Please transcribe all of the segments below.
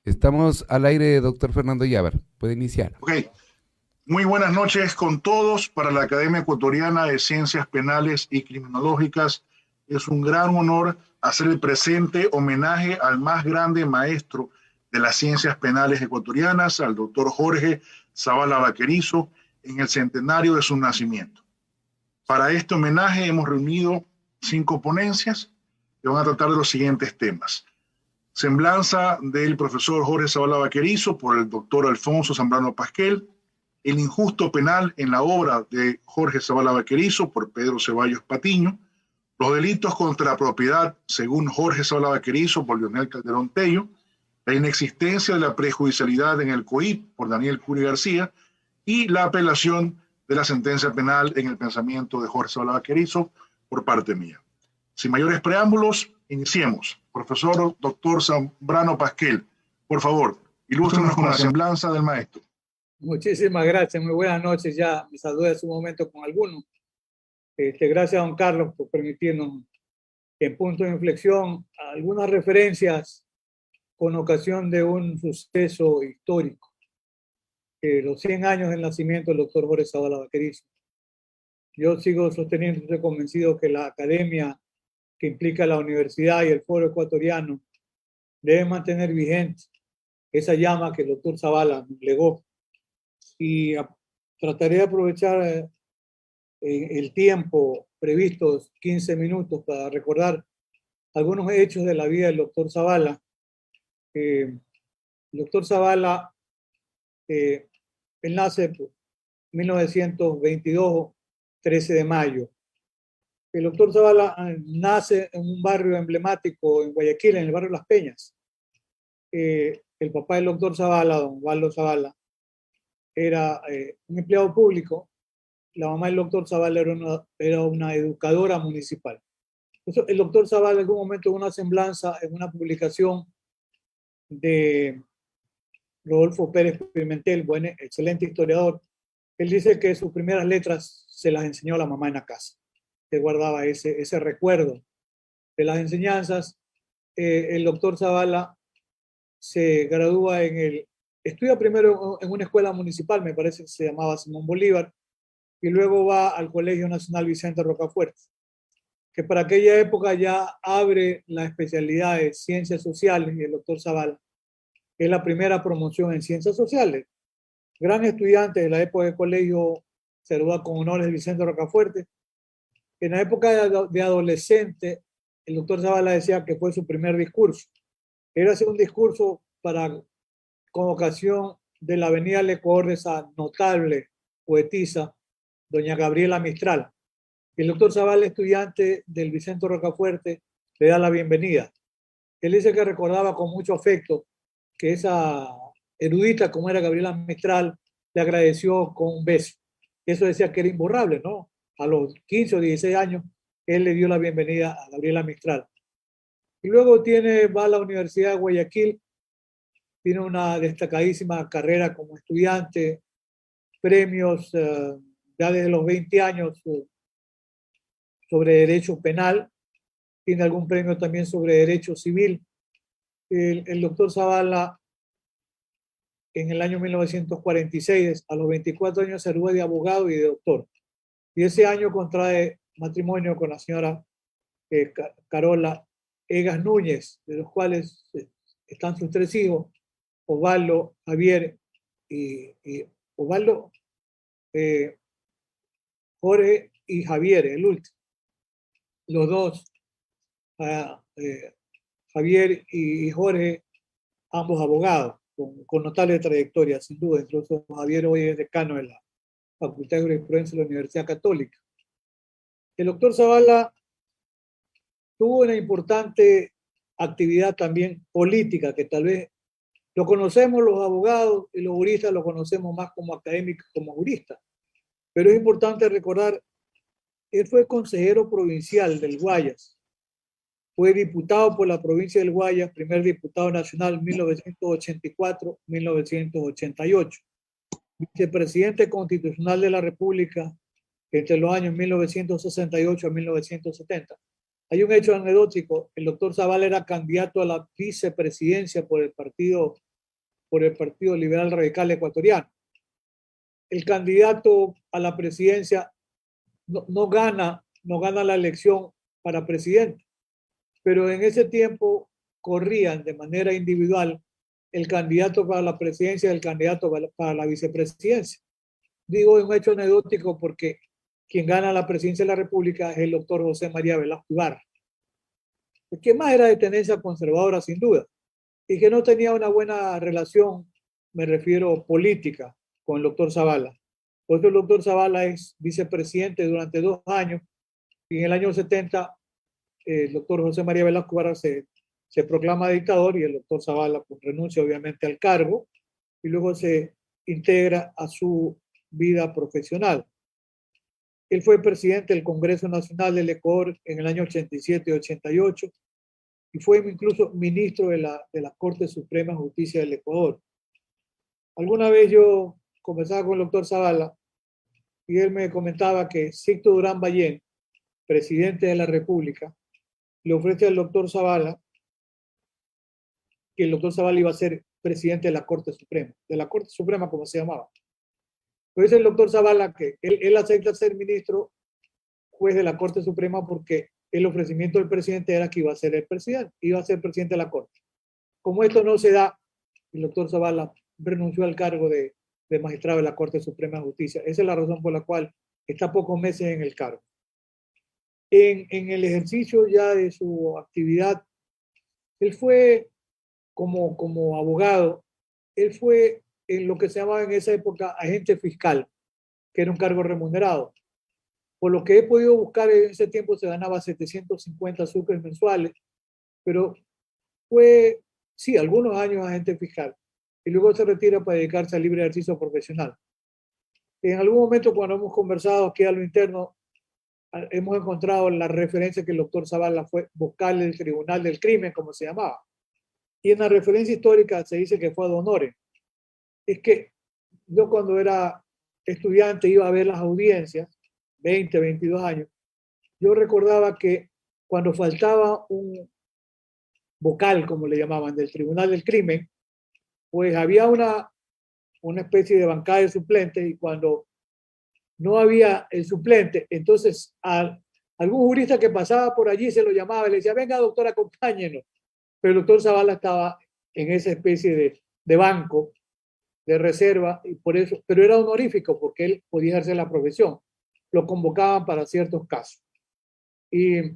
Estamos al aire, doctor Fernando Yávar. Puede iniciar. Ok. Muy buenas noches con todos. Para la Academia Ecuatoriana de Ciencias Penales y Criminológicas es un gran honor hacer el presente homenaje al más grande maestro de las ciencias penales ecuatorianas, al doctor Jorge Zavala Vaquerizo, en el centenario de su nacimiento. Para este homenaje hemos reunido 5 ponencias que van a tratar de los siguientes temas: semblanza del profesor Jorge Zavala Vaquerizo por el doctor Alfonso Zambrano Pasquel; el injusto penal en la obra de Jorge Zavala Vaquerizo por Pedro Ceballos Patiño; los delitos contra la propiedad según Jorge Zavala Vaquerizo por Leonel Calderón Tello; la inexistencia de la prejudicialidad en el COIP por Daniel Curi García; y la apelación de la sentencia penal en el pensamiento de Jorge Zavala Vaquerizo por parte mía. Sin mayores preámbulos, iniciemos. Profesor doctor Zambrano Pasquel, por favor, ilústrenos con la semblanza del maestro. Muchísimas gracias, muy buenas noches. Ya me saludé hace un momento con algunos. Gracias a don Carlos por permitirnos, en punto de inflexión, algunas referencias con ocasión de un suceso histórico, los 100 años del nacimiento del doctor Jorge Zavala Vaquerizo. Yo sigo sosteniendo, estoy convencido que la academia que implica la universidad y el foro ecuatoriano debe mantener vigente esa llama que el doctor Zavala nos legó. Y trataré de aprovechar el tiempo previsto, 15 minutos, para recordar algunos hechos de la vida del doctor Zavala. El doctor Zavala, él nace en 1922, 13 de mayo. El doctor Zavala nace en un barrio emblemático en Guayaquil, en el barrio Las Peñas. El papá del doctor Zavala, don Waldo Zavala, era un empleado público. La mamá del doctor Zavala era una educadora municipal. Entonces, el doctor Zavala en algún momento en una semblanza, en una publicación de Rodolfo Pérez Pimentel, excelente historiador, él dice que sus primeras letras se las enseñó a la mamá en la casa, que guardaba ese recuerdo de las enseñanzas. El doctor Zavala se gradúa estudia primero en una escuela municipal, me parece que se llamaba Simón Bolívar, y luego va al Colegio Nacional Vicente Rocafuerte, que para aquella época ya abre la especialidad de Ciencias Sociales, y el doctor Zavala es la primera promoción en Ciencias Sociales. Gran estudiante de la época del colegio, se gradúa con honores de Vicente Rocafuerte. En la época de adolescente, el doctor Zavala decía que fue su primer discurso. Era hacer un discurso con ocasión de la venida al Ecuador de esa notable poetisa, doña Gabriela Mistral. El doctor Zavala, estudiante del Vicente Rocafuerte, le da la bienvenida. Él dice que recordaba con mucho afecto que esa erudita, como era Gabriela Mistral, le agradeció con un beso. Eso decía que era imborrable, ¿no? A los 15 o 16 años, él le dio la bienvenida a Gabriela Mistral. Y luego va a la Universidad de Guayaquil, tiene una destacadísima carrera como estudiante, premios ya desde los 20 años sobre derecho penal, tiene algún premio también sobre derecho civil. El doctor Zavala, en el año 1946, a los 24 años, se gradúa de abogado y de doctor. Y ese año contrae matrimonio con la señora Carola Egas Núñez, de los cuales están sus 3 hijos, Osvaldo, Javier y Osvaldo, Jorge y Javier, el último. Los dos, Javier y Jorge, ambos abogados, con notable trayectoria, sin duda. Incluso Javier hoy es decano de la Facultad de Jurisprudencia de la Universidad Católica. El doctor Zavala tuvo una importante actividad también política, que tal vez lo conocemos los abogados y los juristas, lo conocemos más como académicos, como juristas. Pero es importante recordar, él fue consejero provincial del Guayas, fue diputado por la provincia del Guayas, primer diputado nacional 1984-1988, vicepresidente constitucional de la República entre los años 1968 a 1970. Hay un hecho anecdótico: el doctor Zavala era candidato a la vicepresidencia por el partido por el Partido Liberal Radical Ecuatoriano. El candidato a la presidencia no gana la elección para presidente, pero en ese tiempo corrían de manera individual el candidato para la presidencia y el candidato para la vicepresidencia. Digo un hecho anecdótico porque quien gana la presidencia de la República es el doctor José María Velasco Ibarra, que más era de tendencia conservadora sin duda, y que no tenía una buena relación, me refiero política, con el doctor Zavala. Por eso el doctor Zavala es vicepresidente durante 2 años, y en el año 70 el doctor José María Velasco Ibarra se proclama dictador y el doctor Zavala pues, renuncia obviamente al cargo y luego se integra a su vida profesional. Él fue presidente del Congreso Nacional del Ecuador en el año 87 y 88 y fue incluso ministro de la Corte Suprema de Justicia del Ecuador. Alguna vez yo conversaba con el doctor Zavala y él me comentaba que Sixto Durán Ballén, presidente de la República, le ofrece al doctor Zavala que el doctor Zavala iba a ser presidente de la Corte Suprema como se llamaba. Pues el doctor Zavala que él acepta ser ministro juez de la Corte Suprema porque el ofrecimiento del presidente era que iba a ser el presidente, iba a ser presidente de la Corte. Como esto no se da, el doctor Zavala renunció al cargo de magistrado de la Corte Suprema de Justicia. Esa es la razón por la cual está pocos meses en el cargo. En el ejercicio ya de su actividad, él fue como abogado, él fue en lo que se llamaba en esa época agente fiscal, que era un cargo remunerado. Por lo que he podido buscar, en ese tiempo se ganaba 750 sucres mensuales, pero fue, sí, algunos años agente fiscal, y luego se retira para dedicarse al libre ejercicio profesional. En algún momento, cuando hemos conversado aquí a lo interno, hemos encontrado la referencia que el doctor Zavala fue vocal del Tribunal del Crimen, como se llamaba. Y en la referencia histórica se dice que fue ad honorem. Es que yo cuando era estudiante iba a ver las audiencias, 20, 22 años, yo recordaba que cuando faltaba un vocal, como le llamaban, del Tribunal del Crimen, pues había una especie de bancada de suplentes y cuando no había el suplente, entonces a algún jurista que pasaba por allí se lo llamaba y le decía, venga doctor, acompáñenos. Pero el doctor Zavala estaba en esa especie de banco, de reserva, y por eso, pero era honorífico porque él podía ejercer la profesión. Lo convocaban para ciertos casos. Y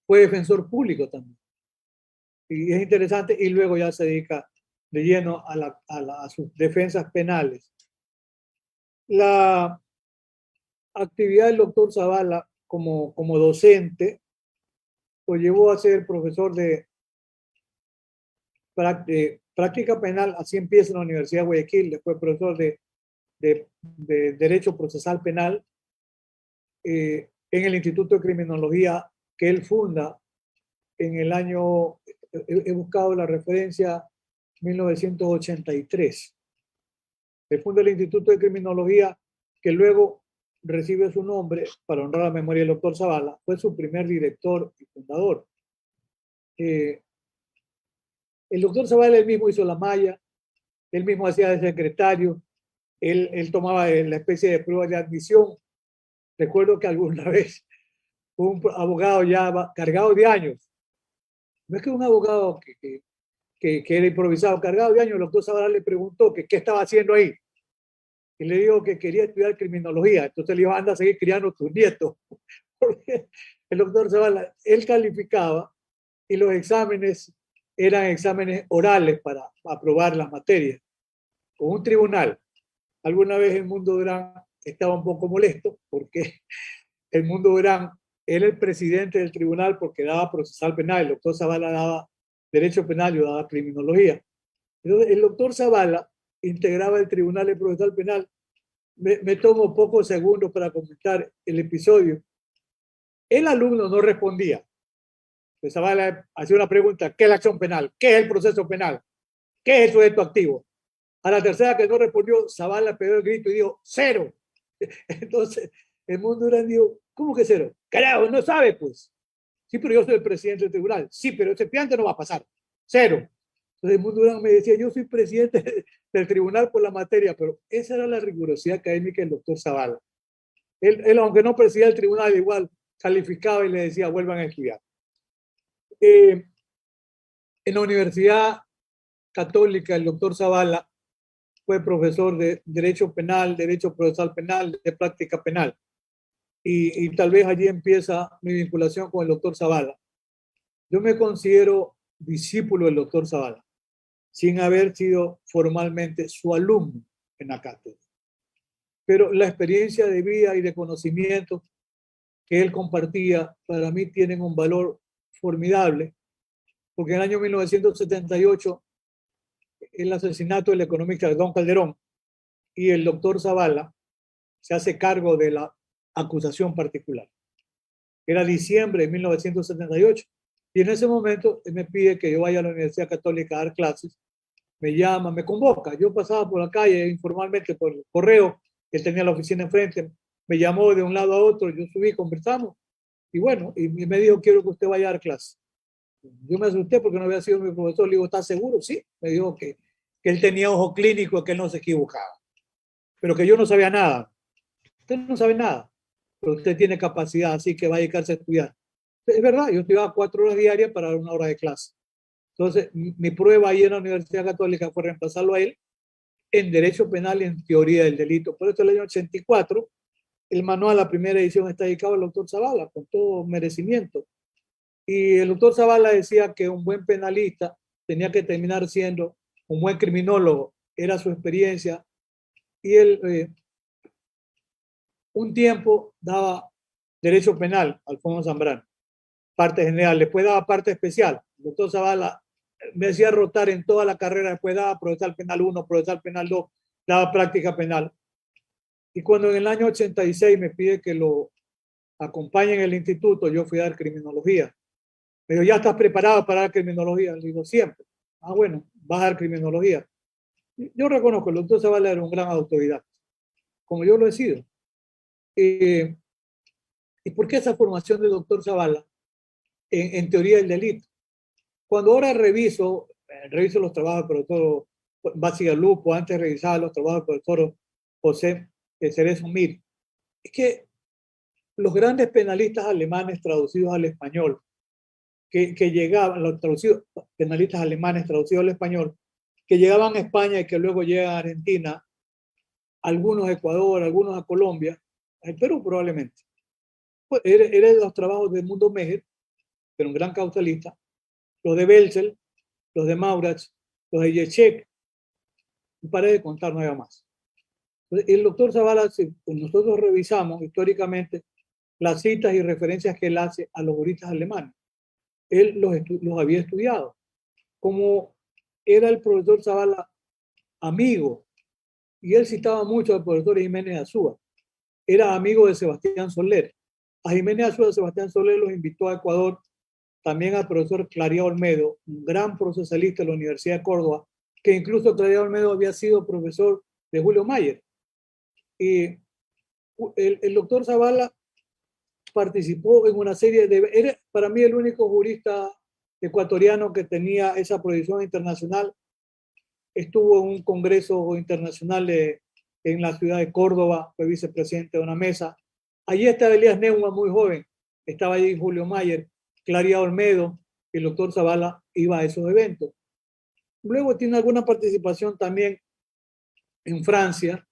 fue defensor público también. Y es interesante, y luego ya se dedica de lleno a sus defensas penales. La actividad del doctor Zavala como docente lo llevó a ser profesor de práctica penal, así empieza en la Universidad de Guayaquil, después profesor de Derecho Procesal Penal en el Instituto de Criminología que él funda en el año, he buscado la referencia, 1983. Él funda el Instituto de Criminología que luego recibe su nombre para honrar la memoria del doctor Zavala. Fue su primer director y fundador. El doctor Zavala él mismo hizo la malla, él mismo hacía de secretario, él tomaba la especie de prueba de admisión. Recuerdo que alguna vez un abogado ya cargado de años, no es que un abogado que era improvisado, cargado de años, el doctor Zavala le preguntó que qué estaba haciendo ahí. Y le dijo que quería estudiar criminología. Entonces le dijo, anda a seguir criando tus nietos. Porque el doctor Zavala, él calificaba y los exámenes eran exámenes orales para aprobar las materias. Con un tribunal. Alguna vez el Mundo Durán estaba un poco molesto porque el Mundo Durán era el presidente del tribunal porque daba procesal penal. El doctor Zavala daba derecho penal, yo daba criminología. Entonces el doctor Zavala integraba el tribunal de procesal penal. Me tomo pocos segundos para comentar el episodio. El alumno no respondía. Pues Zavala hacía una pregunta: ¿qué es la acción penal? ¿Qué es el proceso penal? ¿Qué es el sujeto activo? A la tercera que no respondió, Zavala pegó el grito y dijo: ¡cero! Entonces el Mundo Durán dijo: ¿cómo que cero? Carajo, no sabe pues. Sí, pero yo soy el presidente del tribunal. Sí, pero ese piante no va a pasar. Cero. Entonces Edmundo Durán me decía, yo soy presidente del tribunal por la materia, pero esa era la rigurosidad académica del doctor Zavala. Él, aunque no presidía el tribunal, igual calificaba y le decía, vuelvan a estudiar. En la Universidad Católica, el doctor Zavala fue profesor de Derecho Penal, Derecho Procesal Penal, de Práctica Penal. Y tal vez allí empieza mi vinculación con el doctor Zavala. Yo me considero discípulo del doctor Zavala, sin haber sido formalmente su alumno en la cátedra. Pero la experiencia de vida y de conocimiento que él compartía, para mí tienen un valor formidable, porque en el año 1978, el asesinato del economista Don Calderón y el doctor Zavala se hace cargo de la acusación particular. Era diciembre de 1978 y en ese momento él me pide que yo vaya a la Universidad Católica a dar clases, me llama, me convoca. Yo pasaba por la calle informalmente por el correo, él tenía la oficina enfrente, me llamó de un lado a otro, yo subí, conversamos y bueno, y me dijo, quiero que usted vaya a dar clases. Yo me asusté porque no había sido mi profesor. Le digo, ¿estás seguro? Sí. Me dijo que él tenía ojo clínico, que él no se equivocaba, pero que yo no sabía nada. Usted no sabe nada, pero usted tiene capacidad, así que va a dedicarse a estudiar. Es verdad, yo estudiaba 4 horas diarias para 1 hora de clase. Entonces, mi prueba ahí en la Universidad Católica fue reemplazarlo a él en Derecho Penal y en Teoría del Delito. Por eso, el año 84, el manual, la primera edición, está dedicado al doctor Zavala, con todo merecimiento. Y el doctor Zavala decía que un buen penalista tenía que terminar siendo un buen criminólogo. Era su experiencia. Y él, un tiempo, daba derecho penal, Alfonso Zambrano, parte general. Después daba parte especial. El doctor Zavala me hacía rotar en toda la carrera. Después daba procesal penal 1, procesal penal 2, daba práctica penal. Y cuando en el año 86 me pide que lo acompañe en el instituto, yo fui a dar criminología. Me dijo, ¿ya estás preparado para dar criminología? Le digo, siempre. Ah, bueno, vas a dar criminología. Yo reconozco, el doctor Zavala era un gran autodidacta, como yo lo he sido. ¿Y por qué esa formación del doctor Zavala en teoría del delito? Cuando ahora reviso los trabajos del profesor Bacigalupo, antes revisaba los trabajos del profesor José Cerezo Mir, es que los grandes penalistas alemanes traducidos al español, que llegaban, los traducidos, penalistas alemanes traducidos al español, que llegaban a España y que luego llegan a Argentina, algunos a Ecuador, algunos a Colombia, al Perú probablemente. Pues eran los trabajos de Edmundo Mejer, que era un gran causalista, los de Belzel, los de Maurach, los de Yechek, y paré de contar, no había más. Entonces, el doctor Zavala, nosotros revisamos históricamente las citas y referencias que él hace a los juristas alemanes. Él los había estudiado. Como era el profesor Zavala amigo, y él citaba mucho al profesor Jiménez Azúa, era amigo de Sebastián Soler. A Jiménez Azúa, Sebastián Soler los invitó a Ecuador, también al profesor Claría Olmedo, un gran procesalista de la Universidad de Córdoba, que incluso Claría Olmedo había sido profesor de Julio Mayer. Y el doctor Zavala participó en una serie de... Era para mí el único jurista ecuatoriano que tenía esa proyección internacional. Estuvo en un congreso internacional en la ciudad de Córdoba, fue vicepresidente de una mesa. Allí estaba Elías Neumann, muy joven, estaba allí Julio Mayer, Claría Olmedo, el doctor Zavala iba a esos eventos. Luego tiene alguna participación también en Francia,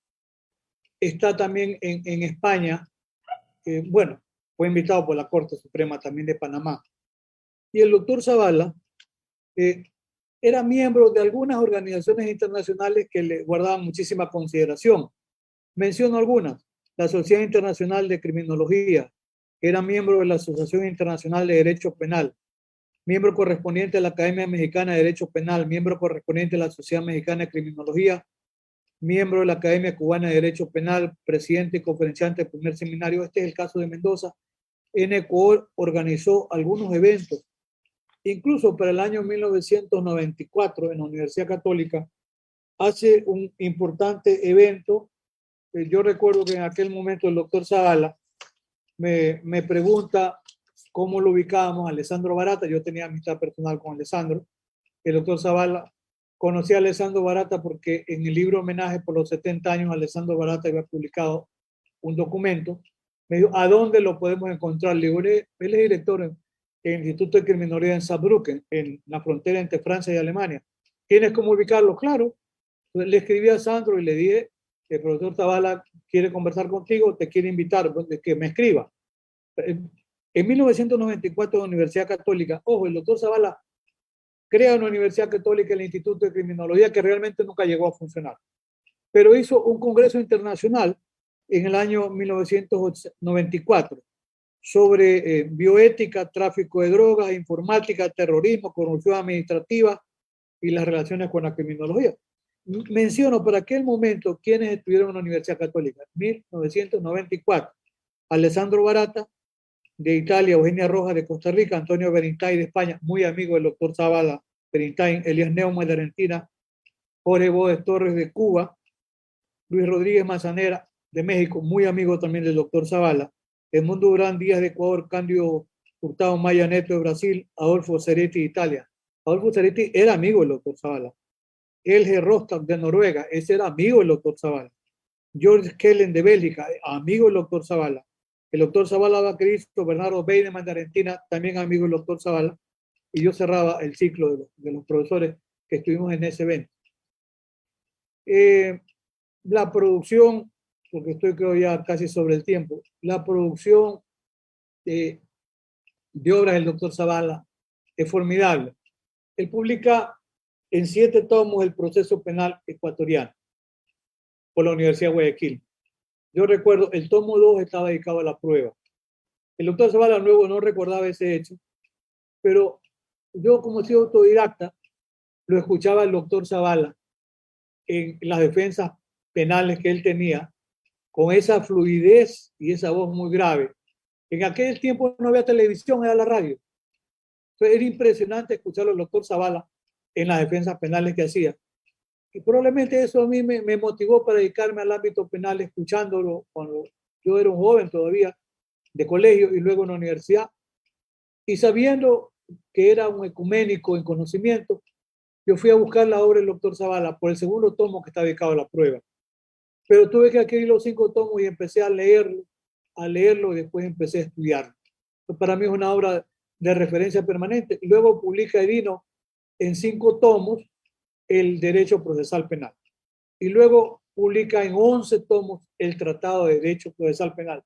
está también en España, bueno, fue invitado por la Corte Suprema también de Panamá. Y el doctor Zavala era miembro de algunas organizaciones internacionales que le guardaban muchísima consideración. Menciono algunas: la Sociedad Internacional de Criminología, era miembro de la Asociación Internacional de Derecho Penal, miembro correspondiente de la Academia Mexicana de Derecho Penal, miembro correspondiente de la Sociedad Mexicana de Criminología, miembro de la Academia Cubana de Derecho Penal, presidente y conferenciante del primer seminario. Este es el caso de Mendoza. En Ecuador organizó algunos eventos, incluso para el año 1994 en la Universidad Católica, hace un importante evento. Yo recuerdo que en aquel momento el doctor Zavala me pregunta cómo lo ubicábamos a Alessandro Barata. Yo tenía amistad personal con Alessandro. El doctor Zavala conocí a Alessandro Barata porque en el libro Homenaje por los 70 años, Alessandro Barata había publicado un documento. Me dijo, ¿a dónde lo podemos encontrar? Le digo, él es director en el Instituto de Criminología en Saarbrücken, en la frontera entre Francia y Alemania. ¿Tienes cómo ubicarlo? Claro. Entonces, le escribí a Sandro y le dije, el profesor Zavala quiere conversar contigo, te quiere invitar, que me escriba. En 1994, la Universidad Católica, ojo, el doctor Zavala crea una Universidad Católica, el Instituto de Criminología, que realmente nunca llegó a funcionar. Pero hizo un congreso internacional en el año 1994 sobre bioética, tráfico de drogas, informática, terrorismo, corrupción administrativa y las relaciones con la criminología. Menciono para aquel momento quienes estuvieron en la Universidad Católica. 1994, Alessandro Barata, de Italia, Eugenia Rojas de Costa Rica, Antonio Benintain de España, muy amigo del doctor Zavala, Benintain, Elías Neumann de Argentina, Jorge Bodes Torres de Cuba, Luis Rodríguez Manzanera de México, muy amigo también del doctor Zavala, Edmundo Durán Díaz de Ecuador, Cándido Hurtado Maya Neto de Brasil, Adolfo Ceretti de Italia. Adolfo Ceretti era amigo del doctor Zavala. Helge Rostak de Noruega, ese era amigo del doctor Zavala. George Kellen de Bélgica, amigo del doctor Zavala. El doctor Zavala Cristo, Bernardo Beinemann de Argentina, también amigo del doctor Zavala. Y yo cerraba el ciclo de los profesores que estuvimos en ese evento. La producción, porque estoy creo ya casi sobre el tiempo, la producción de obras del doctor Zavala es formidable. Él publica en 7 tomos el proceso penal ecuatoriano por la Universidad de Guayaquil. Yo recuerdo, el tomo 2 estaba dedicado a la prueba. El doctor Zavala luego no recordaba ese hecho, pero yo como soy autodidacta, lo escuchaba el doctor Zavala en las defensas penales que él tenía, con esa fluidez y esa voz muy grave. En aquel tiempo no había televisión, era la radio. Entonces era impresionante escucharlo al doctor Zavala en las defensas penales que hacía. Y probablemente eso a mí me motivó para dedicarme al ámbito penal, escuchándolo cuando yo era un joven todavía, de colegio y luego en la universidad. Y sabiendo que era un ecuménico en conocimiento, yo fui a buscar la obra del doctor Zavala por el segundo tomo que está dedicado a la prueba. Pero tuve que adquirir los 5 tomos y empecé a leerlo y después empecé a estudiarlo. Entonces, para mí es una obra de referencia permanente. Luego publica Edino en 5 tomos el Derecho Procesal Penal. Y luego publica en 11 tomos el Tratado de Derecho Procesal Penal.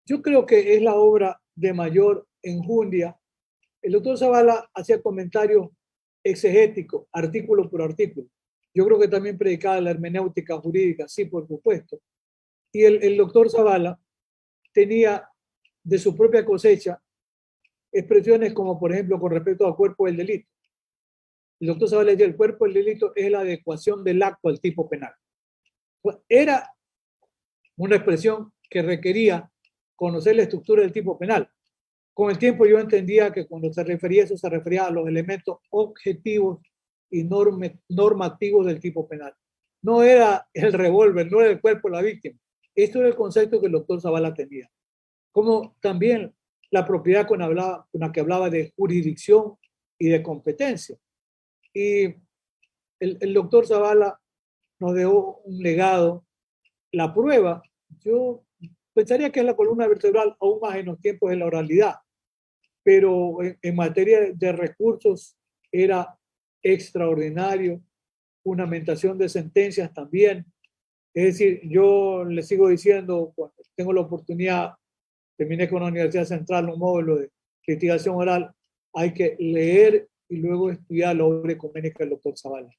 Yo creo que es la obra de mayor enjundia. El doctor Zavala hacía comentarios exegéticos, artículo por artículo. Yo creo que también predicaba la hermenéutica jurídica, sí, por supuesto. Y el doctor Zavala tenía de su propia cosecha expresiones como, por ejemplo, con respecto al cuerpo del delito. El doctor Zavala decía, el cuerpo del delito es la adecuación del acto al tipo penal. Pues era una expresión que requería conocer la estructura del tipo penal. Con el tiempo yo entendía que cuando se refería a eso, se refería a los elementos objetivos y normativos del tipo penal. No era el revólver, no era el cuerpo de la víctima. Esto era el concepto que el doctor Zavala tenía. Como también la propiedad con la que hablaba de jurisdicción y de competencia. Y el doctor Zavala nos dejó un legado. La prueba, yo pensaría que es la columna vertebral aún más en los tiempos de la oralidad, pero en materia de recursos era extraordinario, fundamentación de sentencias también. Es decir, yo le sigo diciendo, cuando tengo la oportunidad, terminé con la Universidad Central un módulo de litigación oral, hay que leer y luego estudiar la obra ecuménica del doctor Zavala.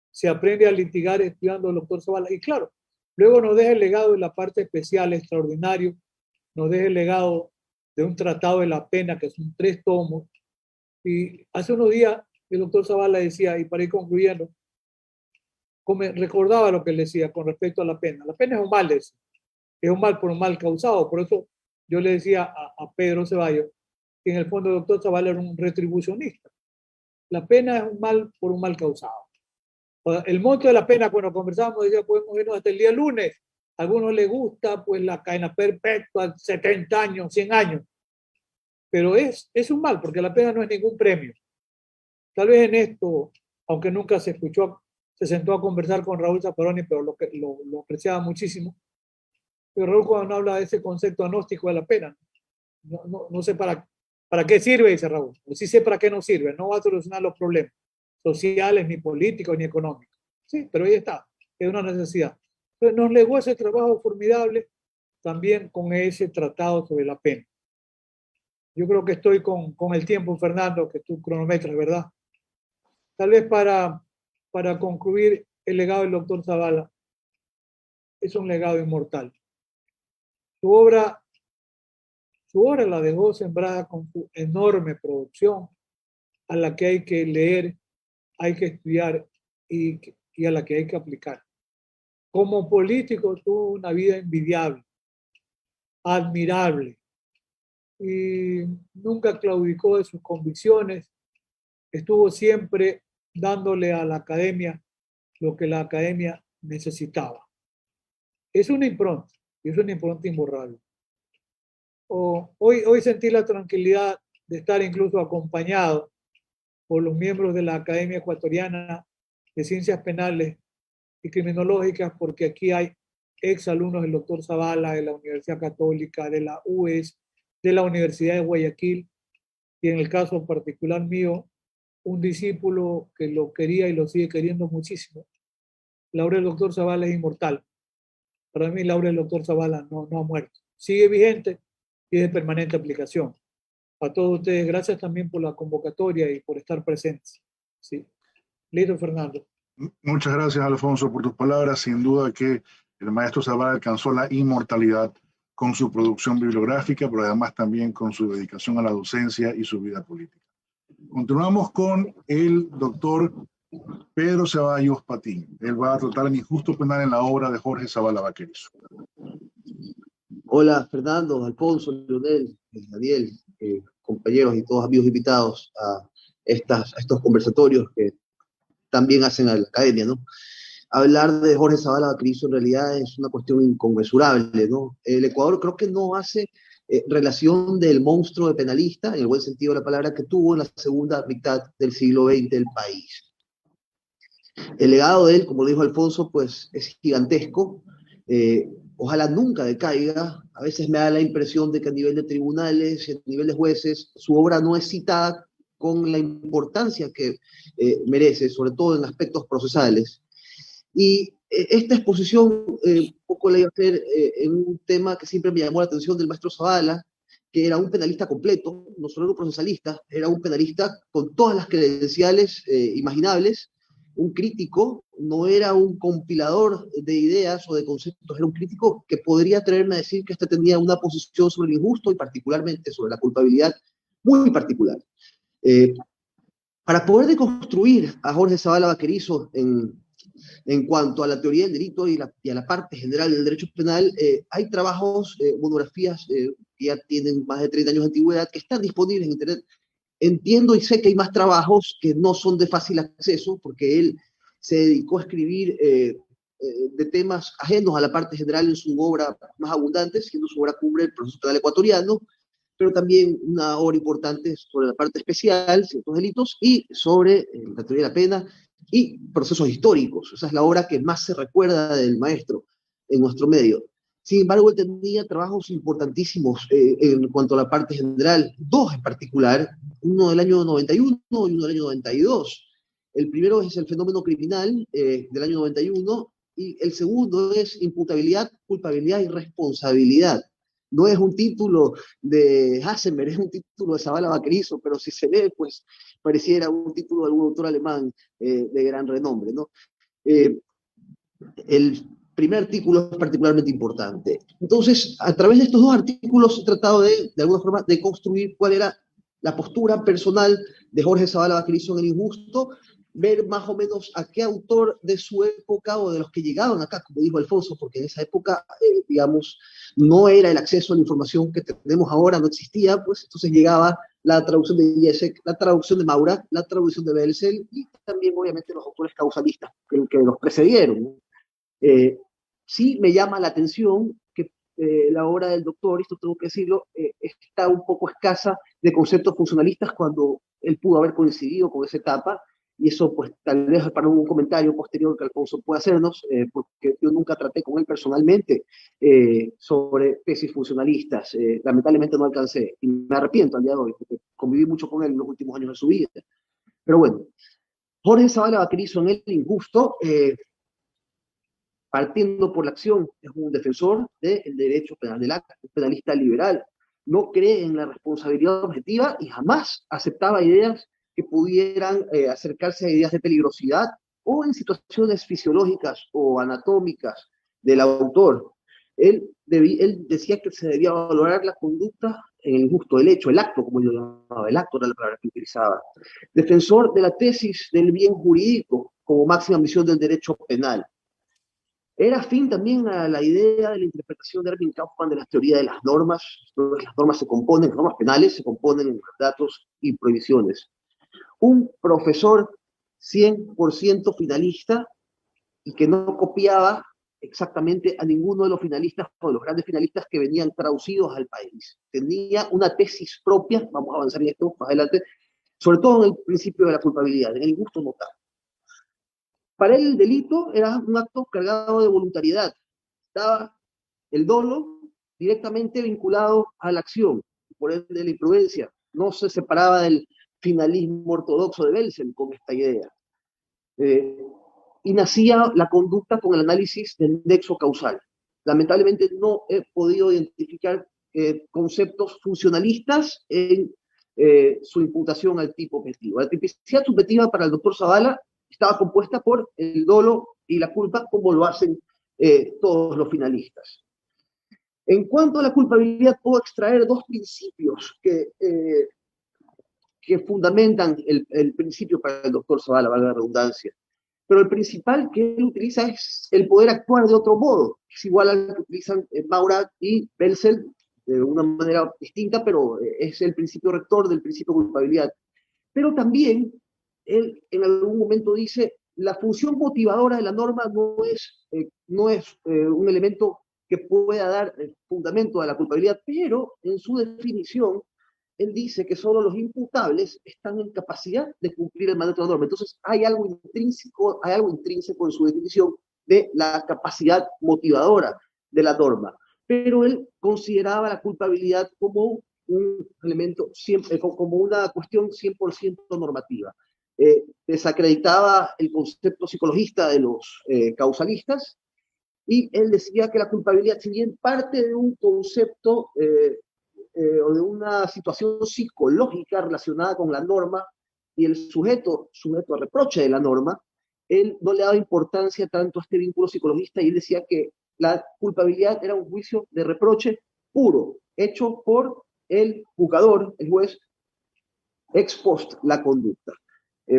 Se aprende a litigar estudiando al doctor Zavala. Y claro, luego nos deja el legado de la parte especial, extraordinario, nos deja el legado de un tratado de la pena, que son 3 tomos. Y hace unos días el doctor Zavala decía, y para ir concluyendo, recordaba lo que él decía con respecto a la pena. La pena es un mal, es un mal por un mal causado. Por eso yo le decía a Pedro Ceballos que en el fondo el doctor Zavala era un retribucionista. La pena es un mal por un mal causado. El monto de la pena, cuando conversábamos, decía, podemos irnos hasta el día lunes. A algunos les gusta pues la cadena perpetua, 70 años, 100 años. Pero es un mal, porque la pena no es ningún premio. Tal vez en esto aunque nunca se escuchó, se sentó a conversar con Raúl Zaffaroni, pero lo apreciaba muchísimo. Pero Raúl, cuando habla de ese concepto agnóstico de la pena, no sé para qué sirve, dice Raúl. Sí sé para qué no sirve, no va a solucionar los problemas sociales, ni políticos, ni económicos. Sí, pero ahí está, es una necesidad. Entonces nos legó ese trabajo formidable también con ese tratado sobre la pena. Yo creo que estoy con el tiempo, Fernando, que tú cronometras, ¿verdad? Tal vez para concluir, el legado del doctor Zavala es un legado inmortal. Su obra, su obra la dejó sembrada con su enorme producción, a la que hay que leer, hay que estudiar y a la que hay que aplicar. Como político tuvo una vida envidiable, admirable, y nunca claudicó de sus convicciones, estuvo siempre dándole a la academia lo que la academia necesitaba. Es una impronta, y es una impronta imborrable. Hoy sentí la tranquilidad de estar incluso acompañado por los miembros de la Academia Ecuatoriana de Ciencias Penales y Criminológicas, porque aquí hay exalumnos del doctor Zavala, de la Universidad Católica, de la UES, de la Universidad de Guayaquil, y en el caso particular mío, un discípulo que lo quería y lo sigue queriendo muchísimo. La obra del doctor Zavala es inmortal. Para mí la obra del doctor Zavala no ha muerto. Sigue vigente y es de permanente aplicación. A todos ustedes, gracias también por la convocatoria y por estar presentes. Sí. Listo, Fernando. Muchas gracias, Alfonso, por tus palabras. Sin duda que el maestro Zavala alcanzó la inmortalidad con su producción bibliográfica, pero además también con su dedicación a la docencia y su vida política. Continuamos con el doctor Pedro Ceballos Patín. Él va a tratar el injusto penal en la obra de Jorge Zavala Vaquerizo. Hola, Fernando, Alfonso, Leonel, Daniel, compañeros y todos amigos invitados a estos conversatorios que también hacen a la academia, ¿no? Hablar de Jorge Zavala Vaquerizo en realidad es una cuestión inconmensurable, ¿no? El Ecuador creo que no hace relación del monstruo de penalista, en el buen sentido de la palabra, que tuvo en la segunda mitad del siglo XX el país. El legado de él, como dijo Alfonso, pues es gigantesco. Ojalá nunca decaiga. A veces me da la impresión de que a nivel de tribunales, a nivel de jueces, su obra no es citada con la importancia que merece, sobre todo en aspectos procesales. Y esta exposición un poco la iba a hacer en un tema que siempre me llamó la atención del maestro Zavala, que era un penalista completo, no solo era un procesalista, era un penalista con todas las credenciales imaginables, un crítico, no era un compilador de ideas o de conceptos, era un crítico que podría atreverme a decir que este tenía una posición sobre el injusto y particularmente sobre la culpabilidad muy particular. Para poder deconstruir a Jorge Zavala Vaquerizo en cuanto a la teoría del delito y a la parte general del derecho penal, hay trabajos, monografías que ya tienen más de 30 años de antigüedad, que están disponibles en Internet. Entiendo y sé que hay más trabajos que no son de fácil acceso, porque él se dedicó a escribir de temas ajenos a la parte general en su obra más abundante, siendo su obra cumbre el proceso penal ecuatoriano, pero también una obra importante sobre la parte especial, ciertos delitos, y sobre la teoría de la pena y procesos históricos. Esa es la obra que más se recuerda del maestro en nuestro medio. Sin embargo, él tenía trabajos importantísimos en cuanto a la parte general, dos en particular, uno del año 91 y uno del año 92. El primero es el fenómeno criminal del año 91 y el segundo es imputabilidad, culpabilidad y responsabilidad. No es un título de Hassemer, es un título de Zavala Vaquerizo, pero si se lee, pues pareciera un título de algún autor alemán de gran renombre, ¿no? El primer artículo es particularmente importante. Entonces, a través de estos dos artículos he tratado de alguna forma, de construir cuál era la postura personal de Jorge Zavala Vaquerizo en El Injusto, ver más o menos a qué autor de su época o de los que llegaban acá, como dijo Alfonso, porque en esa época, digamos, no era el acceso a la información que tenemos ahora, no existía, pues entonces llegaba la traducción de Jesek, la traducción de Maura, la traducción de Belzel y también obviamente los autores causalistas que los precedieron. Sí me llama la atención que la obra del doctor, esto tengo que decirlo, está un poco escasa de conceptos funcionalistas cuando él pudo haber coincidido con esa etapa, y eso pues tal vez para un comentario posterior que Alfonso pueda hacernos, porque yo nunca traté con él personalmente sobre tesis funcionalistas. Lamentablemente no alcancé, y me arrepiento al día de hoy, porque conviví mucho con él en los últimos años de su vida. Pero bueno, Jorge Zavala Vaquerizo en El Injusto, partiendo por la acción, es un defensor del derecho penal, del acto penalista liberal. No cree en la responsabilidad objetiva y jamás aceptaba ideas que pudieran acercarse a ideas de peligrosidad o en situaciones fisiológicas o anatómicas del autor. Él decía que se debía valorar la conducta en el injusto, el hecho, el acto, como yo llamaba, el acto era la palabra que utilizaba. Defensor de la tesis del bien jurídico como máxima misión del derecho penal. Era afín también a la idea de la interpretación de Erwin Kaufmann de las teorías de las normas. Las normas se componen, las normas penales se componen en mandatos y prohibiciones. Un profesor 100% finalista y que no copiaba exactamente a ninguno de los finalistas o de los grandes finalistas que venían traducidos al país. Tenía una tesis propia, vamos a avanzar en esto más adelante, sobre todo en el principio de la culpabilidad, en el injusto no tanto. Para él el delito era un acto cargado de voluntariedad. Estaba el dolo directamente vinculado a la acción, por ende de la imprudencia. No se separaba del finalismo ortodoxo de Belsen con esta idea. Y nacía la conducta con el análisis del nexo causal. Lamentablemente no he podido identificar conceptos funcionalistas en su imputación al tipo objetivo. La tipicidad subjetiva para el doctor Zavala estaba compuesta por el dolo y la culpa, como lo hacen todos los finalistas. En cuanto a la culpabilidad, puedo extraer dos principios que fundamentan el principio para el doctor Zavala, valga la redundancia. Pero el principal que él utiliza es el poder actuar de otro modo. Es igual al que utilizan Maurat y Belzel de una manera distinta, pero es el principio rector del principio de culpabilidad. Pero también él en algún momento dice, la función motivadora de la norma no es un elemento que pueda dar fundamento a la culpabilidad, pero en su definición, él dice que solo los imputables están en capacidad de cumplir el mandato de la norma. Entonces hay algo intrínseco en su definición de la capacidad motivadora de la norma. Pero él consideraba la culpabilidad como un elemento, como una cuestión 100% normativa. Desacreditaba el concepto psicologista de los causalistas, y él decía que la culpabilidad, si bien parte de un concepto o de una situación psicológica relacionada con la norma y el sujeto a reproche de la norma, él no le daba importancia tanto a este vínculo psicologista, y él decía que la culpabilidad era un juicio de reproche puro, hecho por el juzgador, el juez, ex post la conducta,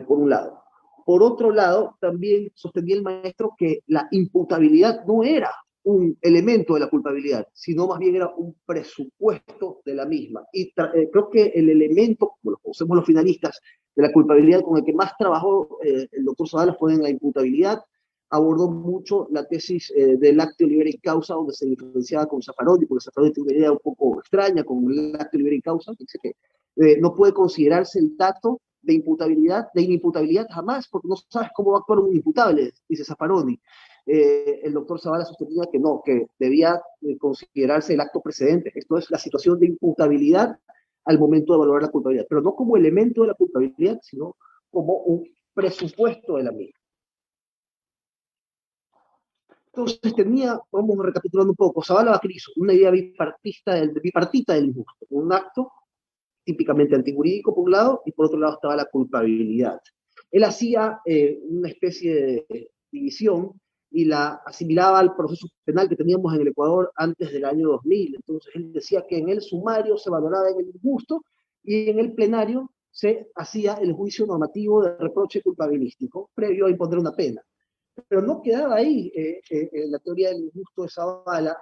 por un lado. Por otro lado, también sostenía el maestro que la imputabilidad no era un elemento de la culpabilidad, sino más bien era un presupuesto de la misma. Y creo que el elemento, como lo conocemos los finalistas, de la culpabilidad con el que más trabajó el doctor Zavala fue en la imputabilidad. Abordó mucho la tesis del acto libre y causa, donde se diferenciaba con Zaffaroni, porque Zaffaroni tiene una idea un poco extraña con el acto libre y causa, que dice que no puede considerarse el dato de inimputabilidad jamás, porque no sabes cómo va a actuar un imputable, dice Zaffaroni. El doctor Zavala sostenía que no, que debía considerarse el acto precedente. Esto es la situación de imputabilidad al momento de valorar la culpabilidad, pero no como elemento de la culpabilidad, sino como un presupuesto de la misma. Entonces vamos recapitulando un poco, Zavala Vaquerizo, una idea bipartita del injusto, un acto típicamente antijurídico por un lado, y por otro lado estaba la culpabilidad. Él hacía una especie de división y la asimilaba al proceso penal que teníamos en el Ecuador antes del año 2000. Entonces él decía que en el sumario se valoraba en el injusto y en el plenario se hacía el juicio normativo de reproche culpabilístico previo a imponer una pena. Pero no quedaba ahí la teoría del injusto de Zavala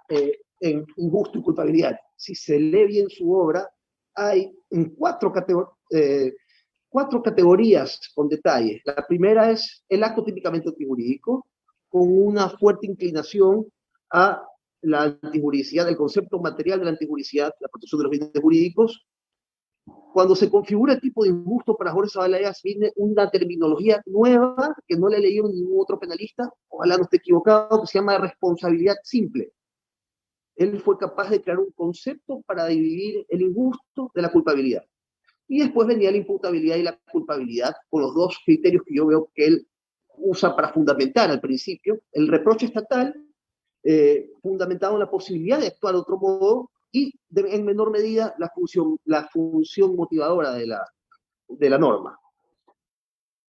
en injusto y culpabilidad. Si se lee bien su obra, hay cuatro categorías con detalle. La primera es el acto típicamente antijurídico, con una fuerte inclinación a la antijuridicidad, el concepto material de la antijuridicidad, la protección de los bienes jurídicos, Cuando se configura el tipo de injusto para Jorge Zavala Egas, viene una terminología nueva que no le leyeron ningún otro penalista, ojalá no esté equivocado, que se llama responsabilidad simple. Él fue capaz de crear un concepto para dividir el injusto de la culpabilidad. Y después venía la imputabilidad y la culpabilidad, con los dos criterios que yo veo que él usa para fundamentar al principio: el reproche estatal, fundamentado en la posibilidad de actuar de otro modo, y en menor medida la función motivadora de la norma.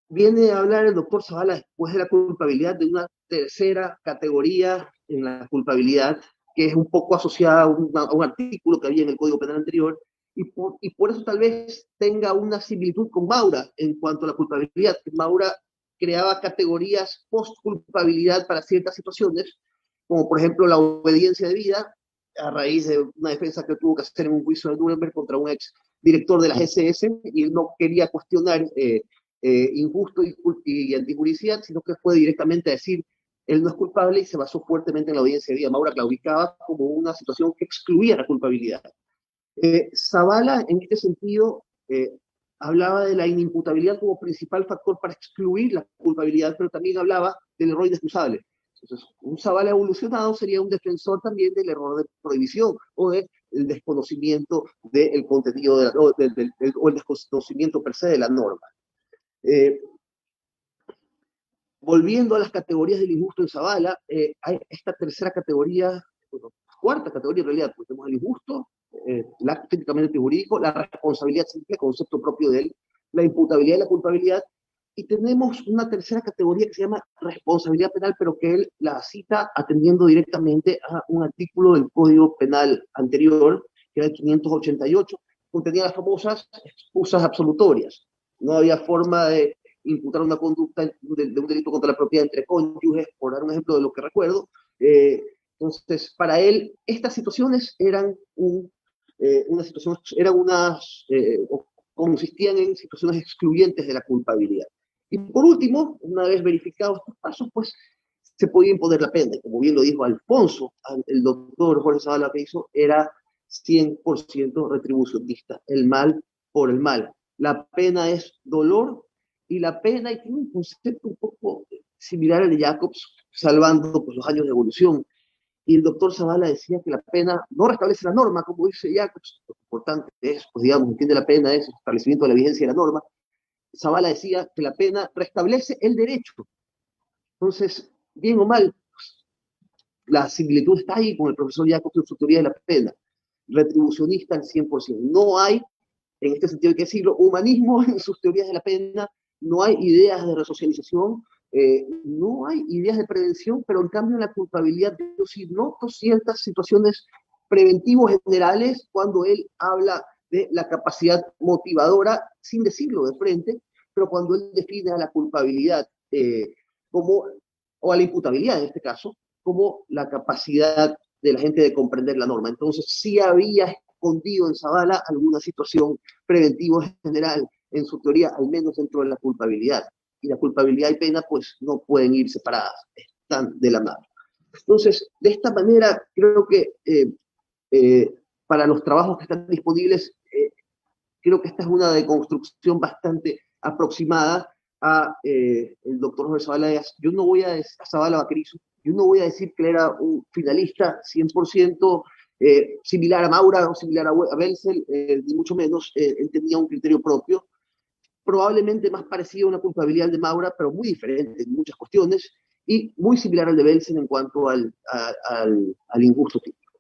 Viene a hablar el doctor Zavala después de la culpabilidad de una tercera categoría en la culpabilidad, que es un poco asociada a un artículo que había en el Código Penal anterior, y por eso tal vez tenga una similitud con Maura en cuanto a la culpabilidad. Maura creaba categorías post-culpabilidad para ciertas situaciones, como por ejemplo la obediencia debida, a raíz de una defensa que tuvo que hacer en un juicio de Nuremberg contra un ex director de la GCS, y él no quería cuestionar injusto y antijuricidad, sino que fue directamente a decir él no es culpable, y se basó fuertemente en la audiencia de vida. Maura la ubicaba como una situación que excluía la culpabilidad. Zavala, en este sentido, hablaba de la inimputabilidad como principal factor para excluir la culpabilidad, pero también hablaba del error inexcusable. Entonces, un Zavala evolucionado sería un defensor también del error de prohibición o del desconocimiento del contenido o el desconocimiento per se de la norma. Volviendo a las categorías del injusto en Zavala, hay esta tercera categoría, bueno, cuarta categoría en realidad, porque tenemos el injusto, el acto técnicamente jurídico, la responsabilidad simple, concepto propio de él, la imputabilidad y la culpabilidad, y tenemos una tercera categoría que se llama responsabilidad penal, pero que él la cita atendiendo directamente a un artículo del Código Penal anterior, que era el 588, contenía las famosas excusas absolutorias. No había forma de imputar una conducta de un delito contra la propiedad entre cónyuges, por dar un ejemplo de lo que recuerdo. Entonces, para él, estas situaciones eran consistían en situaciones excluyentes de la culpabilidad. Y por último, una vez verificados estos pasos, pues se podía imponer la pena. Y como bien lo dijo Alfonso, el doctor Jorge Zavala, que hizo era 100% retribucionista, el mal por el mal. La pena es dolor, y la pena, y tiene un concepto un poco similar al de Jacobs, salvando pues, los años de evolución. Y el doctor Zavala decía que la pena no restablece la norma, como dice Jacobs. Lo importante es, pues digamos, entiende la pena es el establecimiento de la vigencia de la norma. Zavala decía que la pena restablece el derecho. Entonces, bien o mal, pues, la similitud está ahí con el profesor Jacobs en su teoría de la pena. Retribucionista al 100%. No hay, en este sentido hay que decirlo, humanismo en sus teorías de la pena, no hay ideas de resocialización, no hay ideas de prevención, pero en cambio en la culpabilidad yo sí noto ciertas situaciones preventivos generales cuando él habla de la capacidad motivadora, sin decirlo de frente, pero cuando él define a la culpabilidad o a la imputabilidad en este caso, como la capacidad de la gente de comprender la norma. Entonces sí había escondido en Zavala alguna situación preventiva general en su teoría, al menos dentro de la culpabilidad. Y la culpabilidad y pena pues no pueden ir separadas, están de la mano. Entonces, de esta manera, creo que para los trabajos que están disponibles, creo que esta es una deconstrucción bastante aproximada a el doctor Jorge Zavala. Yo no voy a Zavala Baquerizo, yo no voy a decir que él era un finalista 100% similar a Maura o similar a Belzel, ni mucho menos. Él tenía un criterio propio, probablemente más parecido a una culpabilidad de Maura, pero muy diferente en muchas cuestiones, y muy similar al de Belsen en cuanto al injusto típico.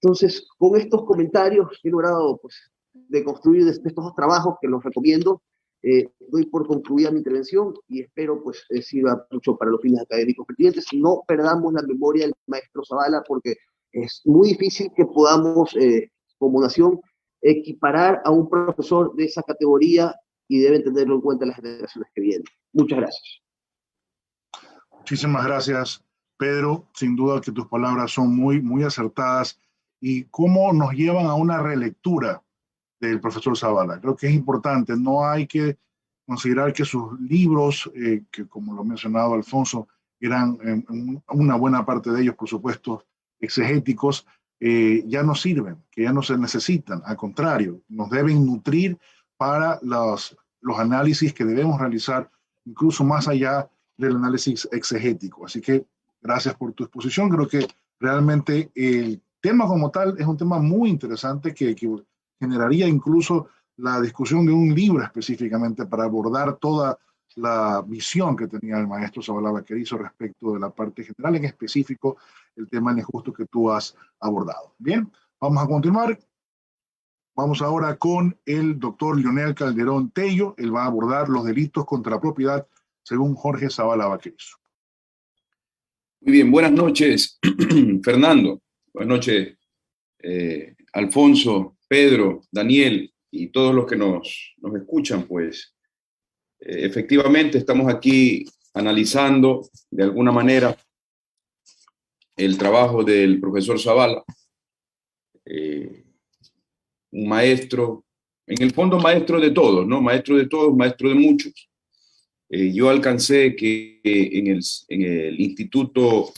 Entonces, con estos comentarios he logrado pues, de construir estos dos trabajos que los recomiendo. Doy por concluida mi intervención y espero pues sirva mucho para los fines académicos pertinentes. No perdamos la memoria del maestro Zavala, porque es muy difícil que podamos, como nación, equiparar a un profesor de esa categoría, y deben tenerlo en cuenta las generaciones que vienen. Muchas gracias. Muchísimas gracias, Pedro. Sin duda que tus palabras son muy, muy acertadas y cómo nos llevan a una relectura del profesor Zavala. Creo que es importante. No hay que considerar que sus libros, que como lo ha mencionado Alfonso, eran una buena parte de ellos, por supuesto, exegéticos, ya no sirven, que ya no se necesitan. Al contrario, nos deben nutrir para los análisis que debemos realizar, incluso más allá del análisis exegético. Así que gracias por tu exposición. Creo que realmente el tema como tal es un tema muy interesante que generaría incluso la discusión de un libro específicamente para abordar toda la visión que tenía el maestro Zabala Vaquerizo respecto de la parte general, en específico el tema injusto que tú has abordado. Bien, vamos a continuar. Vamos ahora con el doctor Leonel Calderón Tello. Él va a abordar los delitos contra la propiedad según Jorge Zabala Vaquerizo. Muy bien, buenas noches, Fernando. Buenas noches, Alfonso, Pedro, Daniel y todos los que nos escuchan. Pues efectivamente estamos aquí analizando de alguna manera el trabajo del profesor Zabala, un maestro, en el fondo maestro de todos, ¿no? Maestro de todos, maestro de muchos. Yo alcancé que en el instituto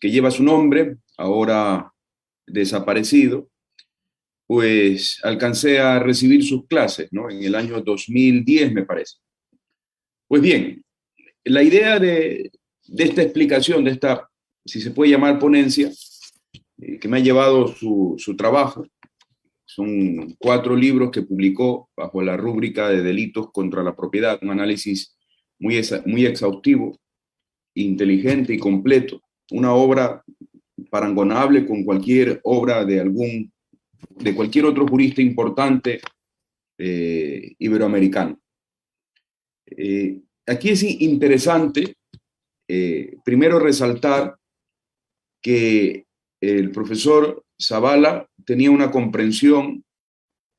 que lleva su nombre, ahora desaparecido, pues alcancé a recibir sus clases, ¿no? En el año 2010, me parece. Pues bien, la idea de esta explicación, de esta, si se puede llamar ponencia, que me ha llevado su trabajo, son 4 libros que publicó bajo la rúbrica de delitos contra la propiedad, un análisis muy exhaustivo, inteligente y completo, una obra parangonable con cualquier obra de cualquier otro jurista importante iberoamericano. Aquí es interesante primero resaltar que el profesor Zabala tenía una comprensión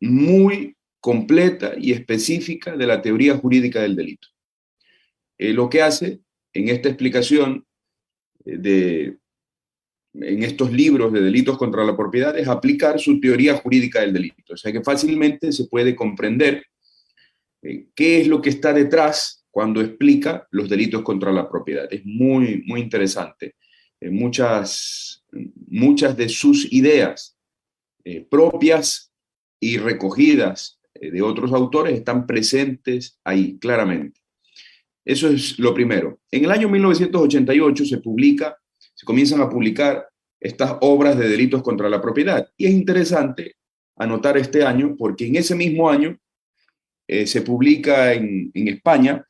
muy completa y específica de la teoría jurídica del delito. Lo que hace en esta explicación en estos libros de delitos contra la propiedad es aplicar su teoría jurídica del delito. O sea que fácilmente se puede comprender qué es lo que está detrás cuando explica los delitos contra la propiedad. Es muy, muy interesante. Muchas de sus ideas propias y recogidas de otros autores están presentes ahí claramente. Eso es lo primero. En el año 1988 se comienzan a publicar estas obras de delitos contra la propiedad. Y es interesante anotar este año porque en ese mismo año se publica en España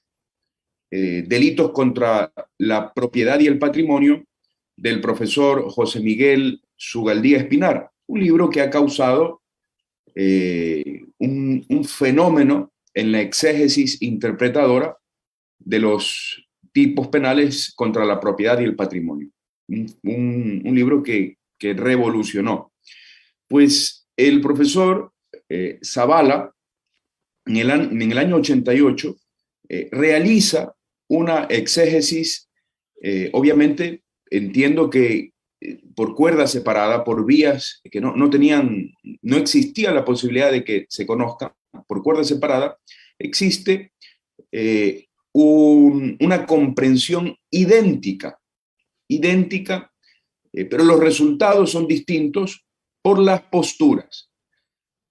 Delitos contra la propiedad y el patrimonio del profesor José Miguel Zugaldía Espinar, un libro que ha causado un fenómeno en la exégesis interpretadora de los tipos penales contra la propiedad y el patrimonio. Un libro que revolucionó. Pues el profesor Zabala, en el año 88, realiza una exégesis, obviamente entiendo que por cuerda separada, por vías que no existía la posibilidad de que se conozcan, por cuerda separada, existe una comprensión idéntica, pero los resultados son distintos por las posturas.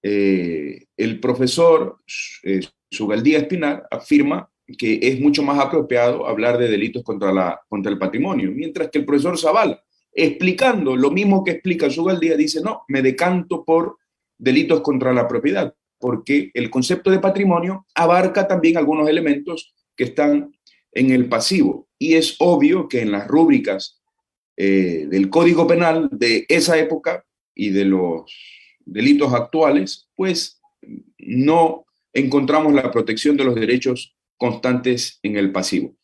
El profesor Zugaldía Espinar afirma que es mucho más apropiado hablar de delitos contra el patrimonio, mientras que el profesor Zabala, explicando lo mismo que explica Zugaldía, dice, no, me decanto por delitos contra la propiedad, porque el concepto de patrimonio abarca también algunos elementos que están en el pasivo, y es obvio que en las rúbricas del Código Penal de esa época y de los delitos actuales, pues no encontramos la protección de los derechos constantes en el pasivo.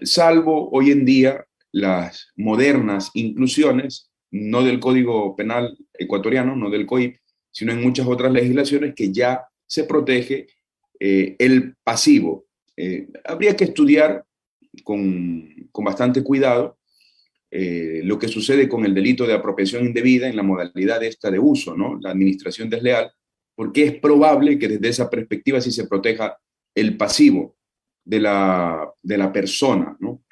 Salvo hoy en día las modernas inclusiones, no del Código Penal ecuatoriano, no del COIP, sino en muchas otras legislaciones que ya se protege el pasivo. Habría que estudiar con bastante cuidado lo que sucede con el delito de apropiación indebida en la modalidad esta de uso, ¿no? La administración desleal, porque es probable que desde esa perspectiva sí se proteja el pasivo de la persona, ¿no?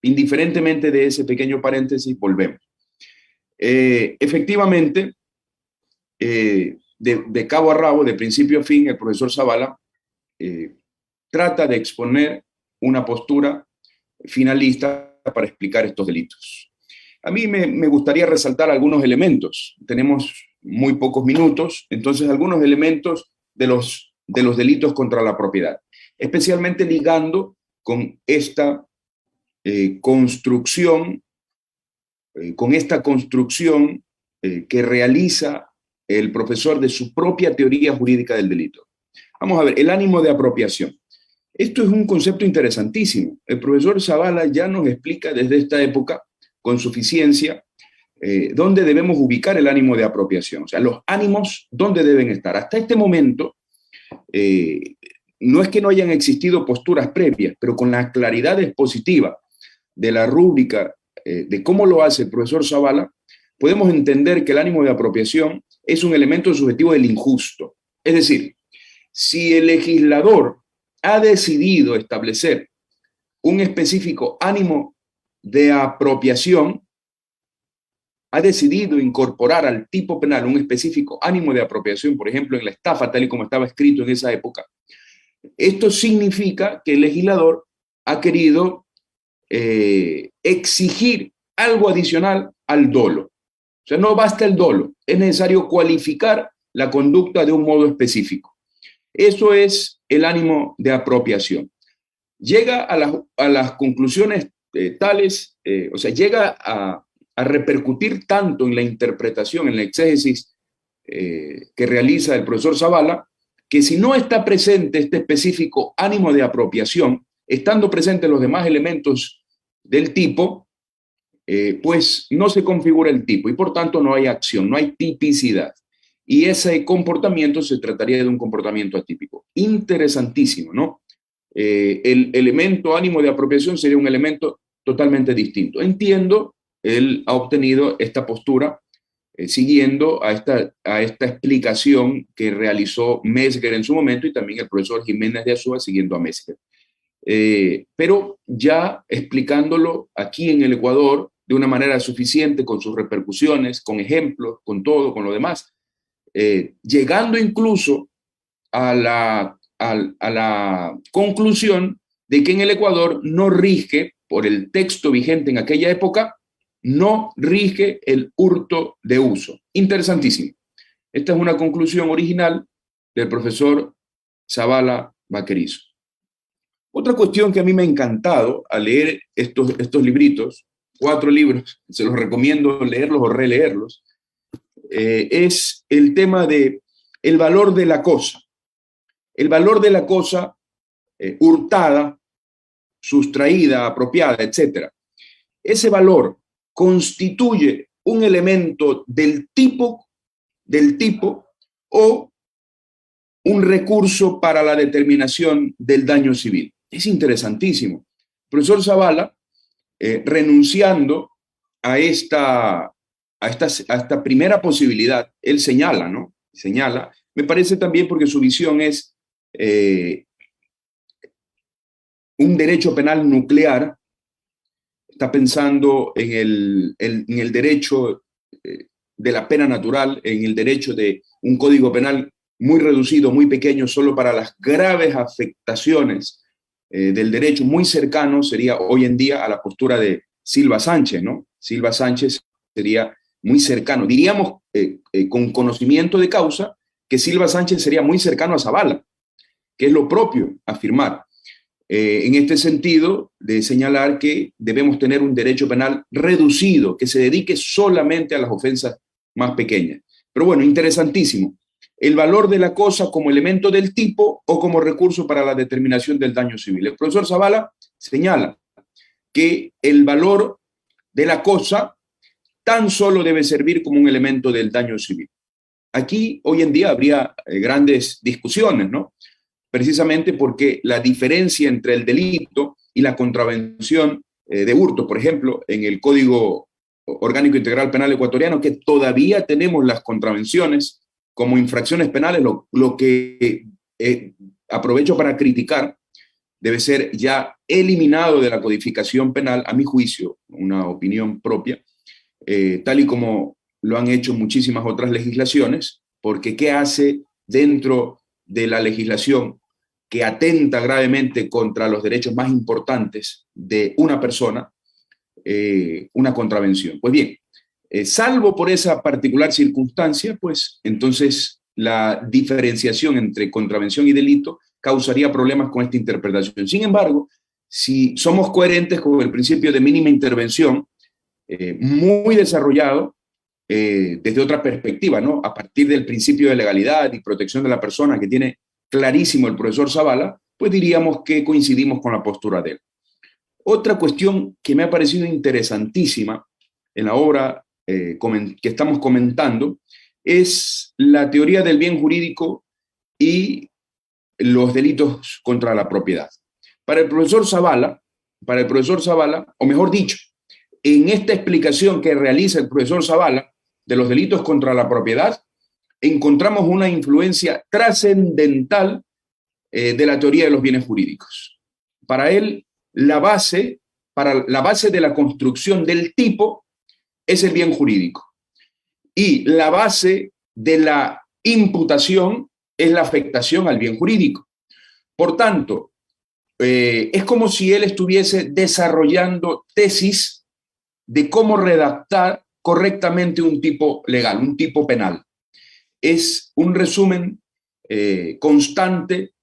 Indiferentemente de ese pequeño paréntesis, volvemos. Efectivamente, de cabo a rabo, de principio a fin, el profesor Zavala trata de exponer una postura finalista para explicar estos delitos. A mí me gustaría resaltar algunos elementos. Tenemos muy pocos minutos, entonces algunos elementos de los delitos contra la propiedad, especialmente ligando con esta construcción que realiza el profesor de su propia teoría jurídica del delito. Vamos a ver, el ánimo de apropiación. Esto es un concepto interesantísimo. El profesor Zavala ya nos explica desde esta época con suficiencia dónde debemos ubicar el ánimo de apropiación. O sea, los ánimos, ¿dónde deben estar? Hasta este momento, no es que no hayan existido posturas previas, pero con la claridad expositiva de la rúbrica de cómo lo hace el profesor Zavala, podemos entender que el ánimo de apropiación es un elemento subjetivo del injusto. Es decir, si el legislador ha decidido establecer un específico ánimo de apropiación, ha decidido incorporar al tipo penal un específico ánimo de apropiación, por ejemplo, en la estafa, tal y como estaba escrito en esa época, esto significa que el legislador ha querido exigir algo adicional al dolo. O sea, no basta el dolo, es necesario cualificar la conducta de un modo específico. Eso es el ánimo de apropiación. Llega a las conclusiones tales, o sea, llega a repercutir tanto en la interpretación, en la exégesis que realiza el profesor Zavala, que si no está presente este específico ánimo de apropiación, estando presentes los demás elementos del tipo, pues no se configura el tipo y por tanto no hay acción, no hay tipicidad. Y ese comportamiento se trataría de un comportamiento atípico. Interesantísimo, ¿no? El elemento ánimo de apropiación sería un elemento totalmente distinto. Entiendo, él ha obtenido esta postura siguiendo a esta explicación que realizó Mesger en su momento y también el profesor Jiménez de Azúa siguiendo a Mesger. Pero ya explicándolo aquí en el Ecuador de una manera suficiente, con sus repercusiones, con ejemplos, con todo, con lo demás, llegando incluso a la conclusión de que en el Ecuador no rige, por el texto vigente en aquella época, no rige el hurto de uso. Interesantísimo. Esta es una conclusión original del profesor Zavala Vaquerizo. Otra cuestión que a mí me ha encantado al leer estos libritos, 4 libros, se los recomiendo leerlos o releerlos, es el tema de el valor de la cosa. El valor de la cosa hurtada, sustraída, apropiada, etc. Ese valor constituye un elemento del tipo o un recurso para la determinación del daño civil. Es interesantísimo. El profesor Zavala, renunciando a esta primera posibilidad, él señala, ¿no? Señala, me parece también porque su visión es un derecho penal nuclear, está pensando en el derecho de la pena natural, en el derecho de un código penal muy reducido, muy pequeño, solo para las graves afectaciones del derecho, muy cercano sería hoy en día a la postura de Silva Sánchez, ¿no? Silva Sánchez sería muy cercano, diríamos con conocimiento de causa, que Silva Sánchez sería muy cercano a Zavala, que es lo propio afirmar. En este sentido, de señalar que debemos tener un derecho penal reducido, que se dedique solamente a las ofensas más pequeñas. Pero bueno, interesantísimo. El valor de la cosa como elemento del tipo o como recurso para la determinación del daño civil. El profesor Zavala señala que el valor de la cosa tan solo debe servir como un elemento del daño civil. Aquí, hoy en día, habría grandes discusiones, ¿no? Precisamente porque la diferencia entre el delito y la contravención de hurto, por ejemplo, en el Código Orgánico Integral Penal Ecuatoriano, que todavía tenemos las contravenciones como infracciones penales, lo que aprovecho para criticar, debe ser ya eliminado de la codificación penal, a mi juicio, una opinión propia, tal y como lo han hecho muchísimas otras legislaciones, porque ¿qué hace dentro de la legislación que atenta gravemente contra los derechos más importantes de una persona? Una contravención. Pues bien, salvo por esa particular circunstancia, pues entonces la diferenciación entre contravención y delito causaría problemas con esta interpretación. Sin embargo, si somos coherentes con el principio de mínima intervención, muy desarrollado desde otra perspectiva, ¿no? A partir del principio de legalidad y protección de la persona que tiene clarísimo el profesor Zavala, pues diríamos que coincidimos con la postura de él. Otra cuestión que me ha parecido interesantísima en la obra que estamos comentando es la teoría del bien jurídico y los delitos contra la propiedad. Para el profesor Zavala, o mejor dicho, en esta explicación que realiza el profesor Zavala de los delitos contra la propiedad, encontramos una influencia trascendental de la teoría de los bienes jurídicos. Para él, la base de la construcción del tipo es el bien jurídico. Y la base de la imputación es la afectación al bien jurídico. Por tanto, es como si él estuviese desarrollando tesis de cómo redactar correctamente un tipo legal, un tipo penal. Es un resumen constante,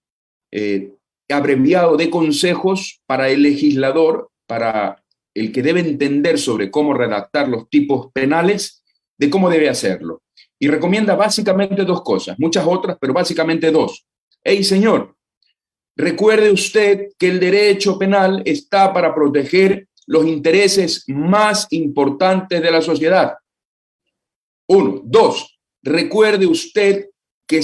abreviado de consejos para el legislador, para el que debe entender sobre cómo redactar los tipos penales, de cómo debe hacerlo. Y recomienda básicamente dos cosas, muchas otras, pero básicamente dos. Hey, señor, recuerde usted que el derecho penal está para proteger los intereses más importantes de la sociedad. 1. 2. Recuerde usted que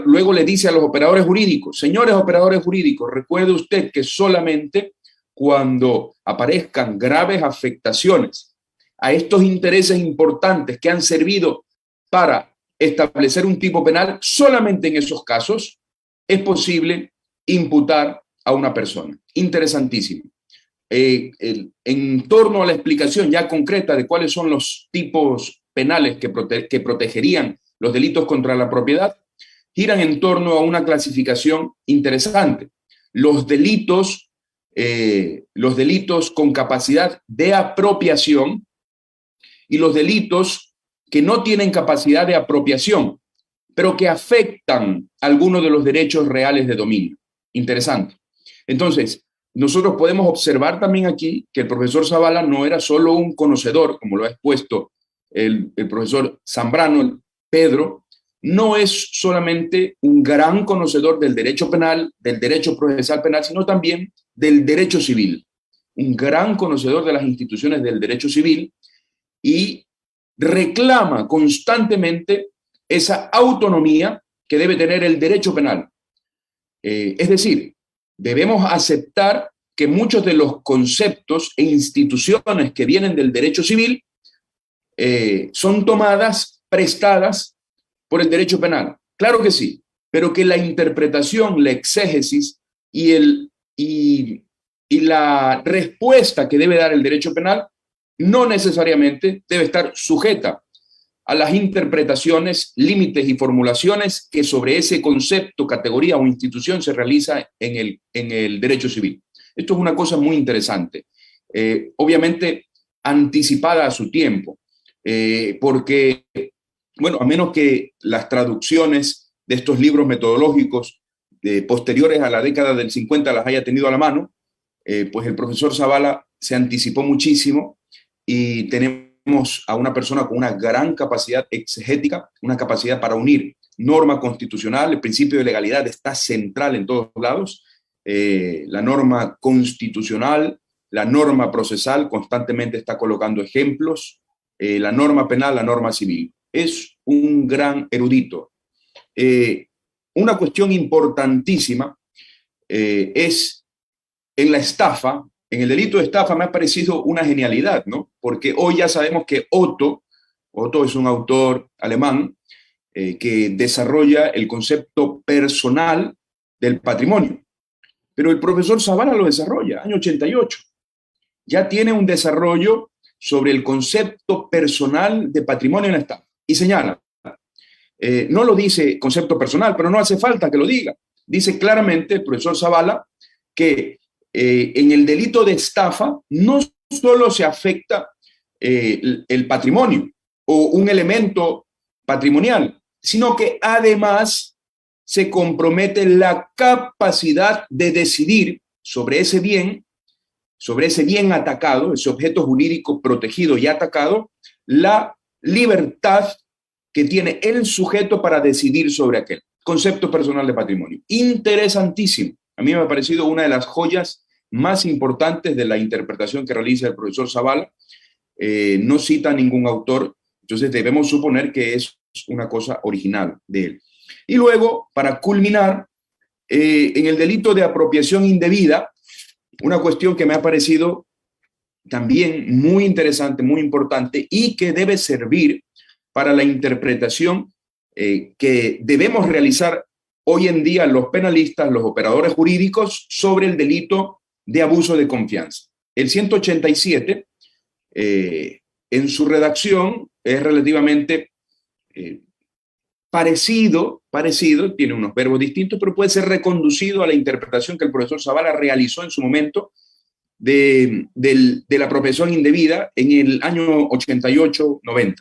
luego le dice a los operadores jurídicos, señores operadores jurídicos, recuerde usted que solamente cuando aparezcan graves afectaciones a estos intereses importantes que han servido para establecer un tipo penal, solamente en esos casos es posible imputar a una persona. Interesantísimo. En torno a la explicación ya concreta de cuáles son los tipos penales que protegerían los delitos contra la propiedad, giran en torno a una clasificación interesante. Los delitos con capacidad de apropiación y los delitos que no tienen capacidad de apropiación, pero que afectan algunos de los derechos reales de dominio. Interesante. Entonces, nosotros podemos observar también aquí que el profesor Zavala no era solo un conocedor, como lo ha expuesto el profesor Zambrano, Pedro, no es solamente un gran conocedor del derecho penal, del derecho procesal penal, sino también del derecho civil. Un gran conocedor de las instituciones del derecho civil y reclama constantemente esa autonomía que debe tener el derecho penal. Es decir, debemos aceptar que muchos de los conceptos e instituciones que vienen del derecho civil son tomadas, prestadas por el derecho penal. Claro que sí, pero que la interpretación, la exégesis y la respuesta que debe dar el derecho penal no necesariamente debe estar sujeta a las interpretaciones, límites y formulaciones que sobre ese concepto, categoría o institución se realiza en el derecho civil. Esto es una cosa muy interesante, obviamente anticipada a su tiempo, porque, bueno, a menos que las traducciones de estos libros metodológicos posteriores a la década del 50 las haya tenido a la mano, pues el profesor Zavala se anticipó muchísimo y tenemos a una persona con una gran capacidad exegética, una capacidad para unir norma constitucional, el principio de legalidad está central en todos lados, la norma constitucional, la norma procesal, constantemente está colocando ejemplos, la norma penal, la norma civil. Es un gran erudito. Una cuestión importantísima es en la estafa. En el delito de estafa me ha parecido una genialidad, ¿no? Porque hoy ya sabemos que Otto es un autor alemán que desarrolla el concepto personal del patrimonio. Pero el profesor Zavala lo desarrolla, año 88. Ya tiene un desarrollo sobre el concepto personal de patrimonio en la estafa. Y señala, no lo dice concepto personal, pero no hace falta que lo diga. Dice claramente el profesor Zavala que en el delito de estafa no solo se afecta el patrimonio o un elemento patrimonial, sino que además se compromete la capacidad de decidir sobre ese bien atacado, ese objeto jurídico protegido y atacado, la libertad que tiene el sujeto para decidir sobre aquel concepto personal de patrimonio. Interesantísimo. A mí me ha parecido una de las joyas más importantes de la interpretación que realiza el profesor Zavala. No cita ningún autor, entonces debemos suponer que es una cosa original de él. Y luego, para culminar, en el delito de apropiación indebida, una cuestión que me ha parecido también muy interesante, muy importante y que debe servir para la interpretación que debemos realizar hoy en día los penalistas, los operadores jurídicos sobre el delito de abuso de confianza. El 187, en su redacción, es relativamente parecido, tiene unos verbos distintos, pero puede ser reconducido a la interpretación que el profesor Zavala realizó en su momento de la apropiación indebida en el año 88-90.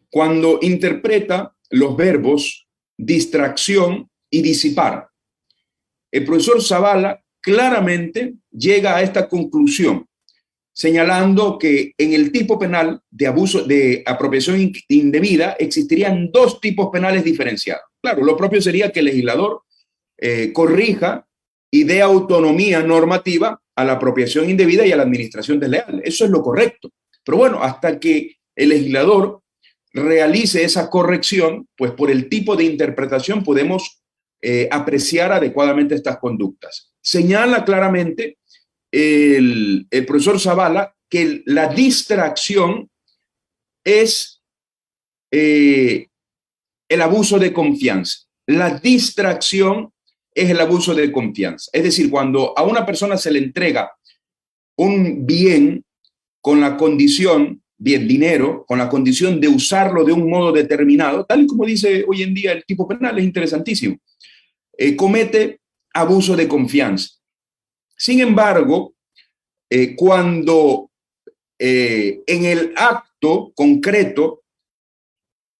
Cuando interpreta los verbos distracción y disipar, el profesor Zavala claramente llega a esta conclusión, señalando que en el tipo penal de abuso de apropiación indebida existirían dos tipos penales diferenciados. Claro, lo propio sería que el legislador corrija y dé autonomía normativa a la apropiación indebida y a la administración desleal. Eso es lo correcto. Pero bueno, hasta que el legislador realice esa corrección, pues por el tipo de interpretación podemos apreciar adecuadamente estas conductas. Señala claramente el profesor Zavala que la distracción es el abuso de confianza. La distracción es el abuso de confianza. Es decir, cuando a una persona se le entrega un bien con la condición, bien, dinero, con la condición de usarlo de un modo determinado, tal y como dice hoy en día el tipo penal, es interesantísimo, comete abuso de confianza. Sin embargo, cuando en el acto concreto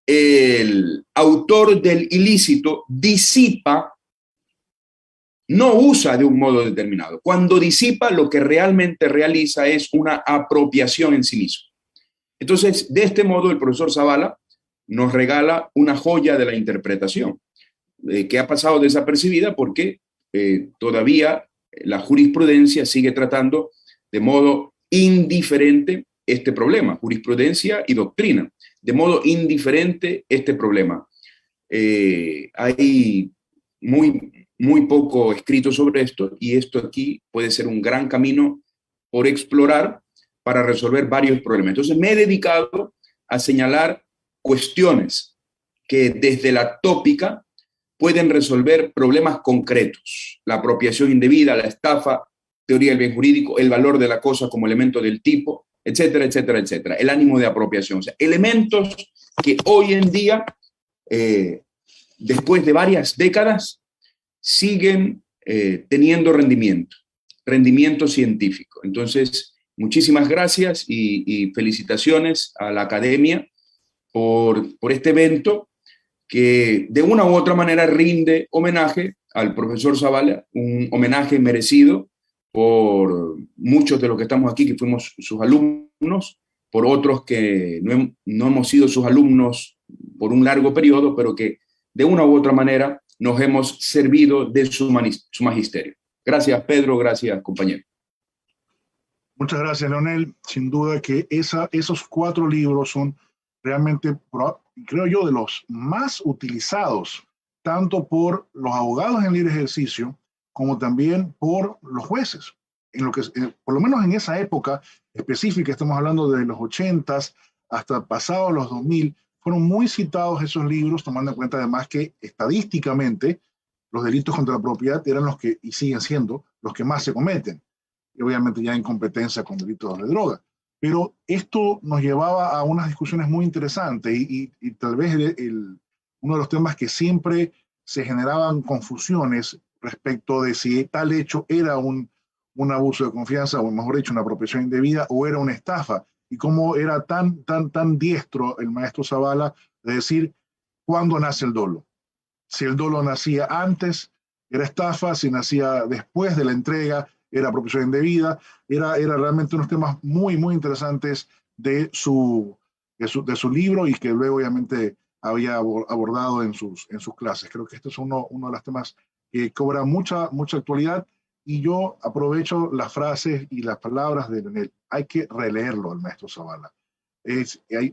el autor del ilícito disipa, no usa de un modo determinado. Cuando disipa, lo que realmente realiza es una apropiación en sí mismo. Entonces, de este modo, el profesor Zavala nos regala una joya de la interpretación que ha pasado desapercibida porque todavía la jurisprudencia sigue tratando de modo indiferente este problema, jurisprudencia y doctrina, de modo indiferente este problema. Hay muy poco escrito sobre esto y esto aquí puede ser un gran camino por explorar para resolver varios problemas. Entonces me he dedicado a señalar cuestiones que desde la tópica pueden resolver problemas concretos. La apropiación indebida, la estafa, teoría del bien jurídico, el valor de la cosa como elemento del tipo, etcétera, etcétera, etcétera. El ánimo de apropiación. O sea, elementos que hoy en día, después de varias décadas, siguen teniendo rendimiento científico. Entonces, muchísimas gracias y felicitaciones a la academia por este evento que de una u otra manera rinde homenaje al profesor Zavala, un homenaje merecido por muchos de los que estamos aquí, que fuimos sus alumnos, por otros que no hemos sido sus alumnos por un largo periodo, pero que de una u otra manera nos hemos servido de su magisterio. Gracias, Pedro, gracias, compañero. Muchas gracias, Leonel. Sin duda que esos 4 libros son realmente, creo yo, de los más utilizados, tanto por los abogados en libre ejercicio, como también por los jueces. Por lo menos en esa época específica, estamos hablando de los 80s hasta pasados los 2000, fueron muy citados esos libros, tomando en cuenta además que estadísticamente los delitos contra la propiedad eran los que, y siguen siendo, los que más se cometen. Y obviamente ya en competencia con delitos de droga. Pero esto nos llevaba a unas discusiones muy interesantes y tal vez uno de los temas que siempre se generaban confusiones respecto de si tal hecho era un abuso de confianza, o mejor dicho, una apropiación indebida, o era una estafa, y cómo era tan diestro el maestro Zavala de decir cuándo nace el dolo. Si el dolo nacía antes, era estafa; si nacía después de la entrega, era apropiación indebida. Era realmente unos temas muy interesantes de su libro, y que luego obviamente había abordado en sus clases. Creo que este es uno de los temas que cobra mucha actualidad, y yo aprovecho las frases y las palabras de Leonel. Hay que releerlo al maestro Zavala.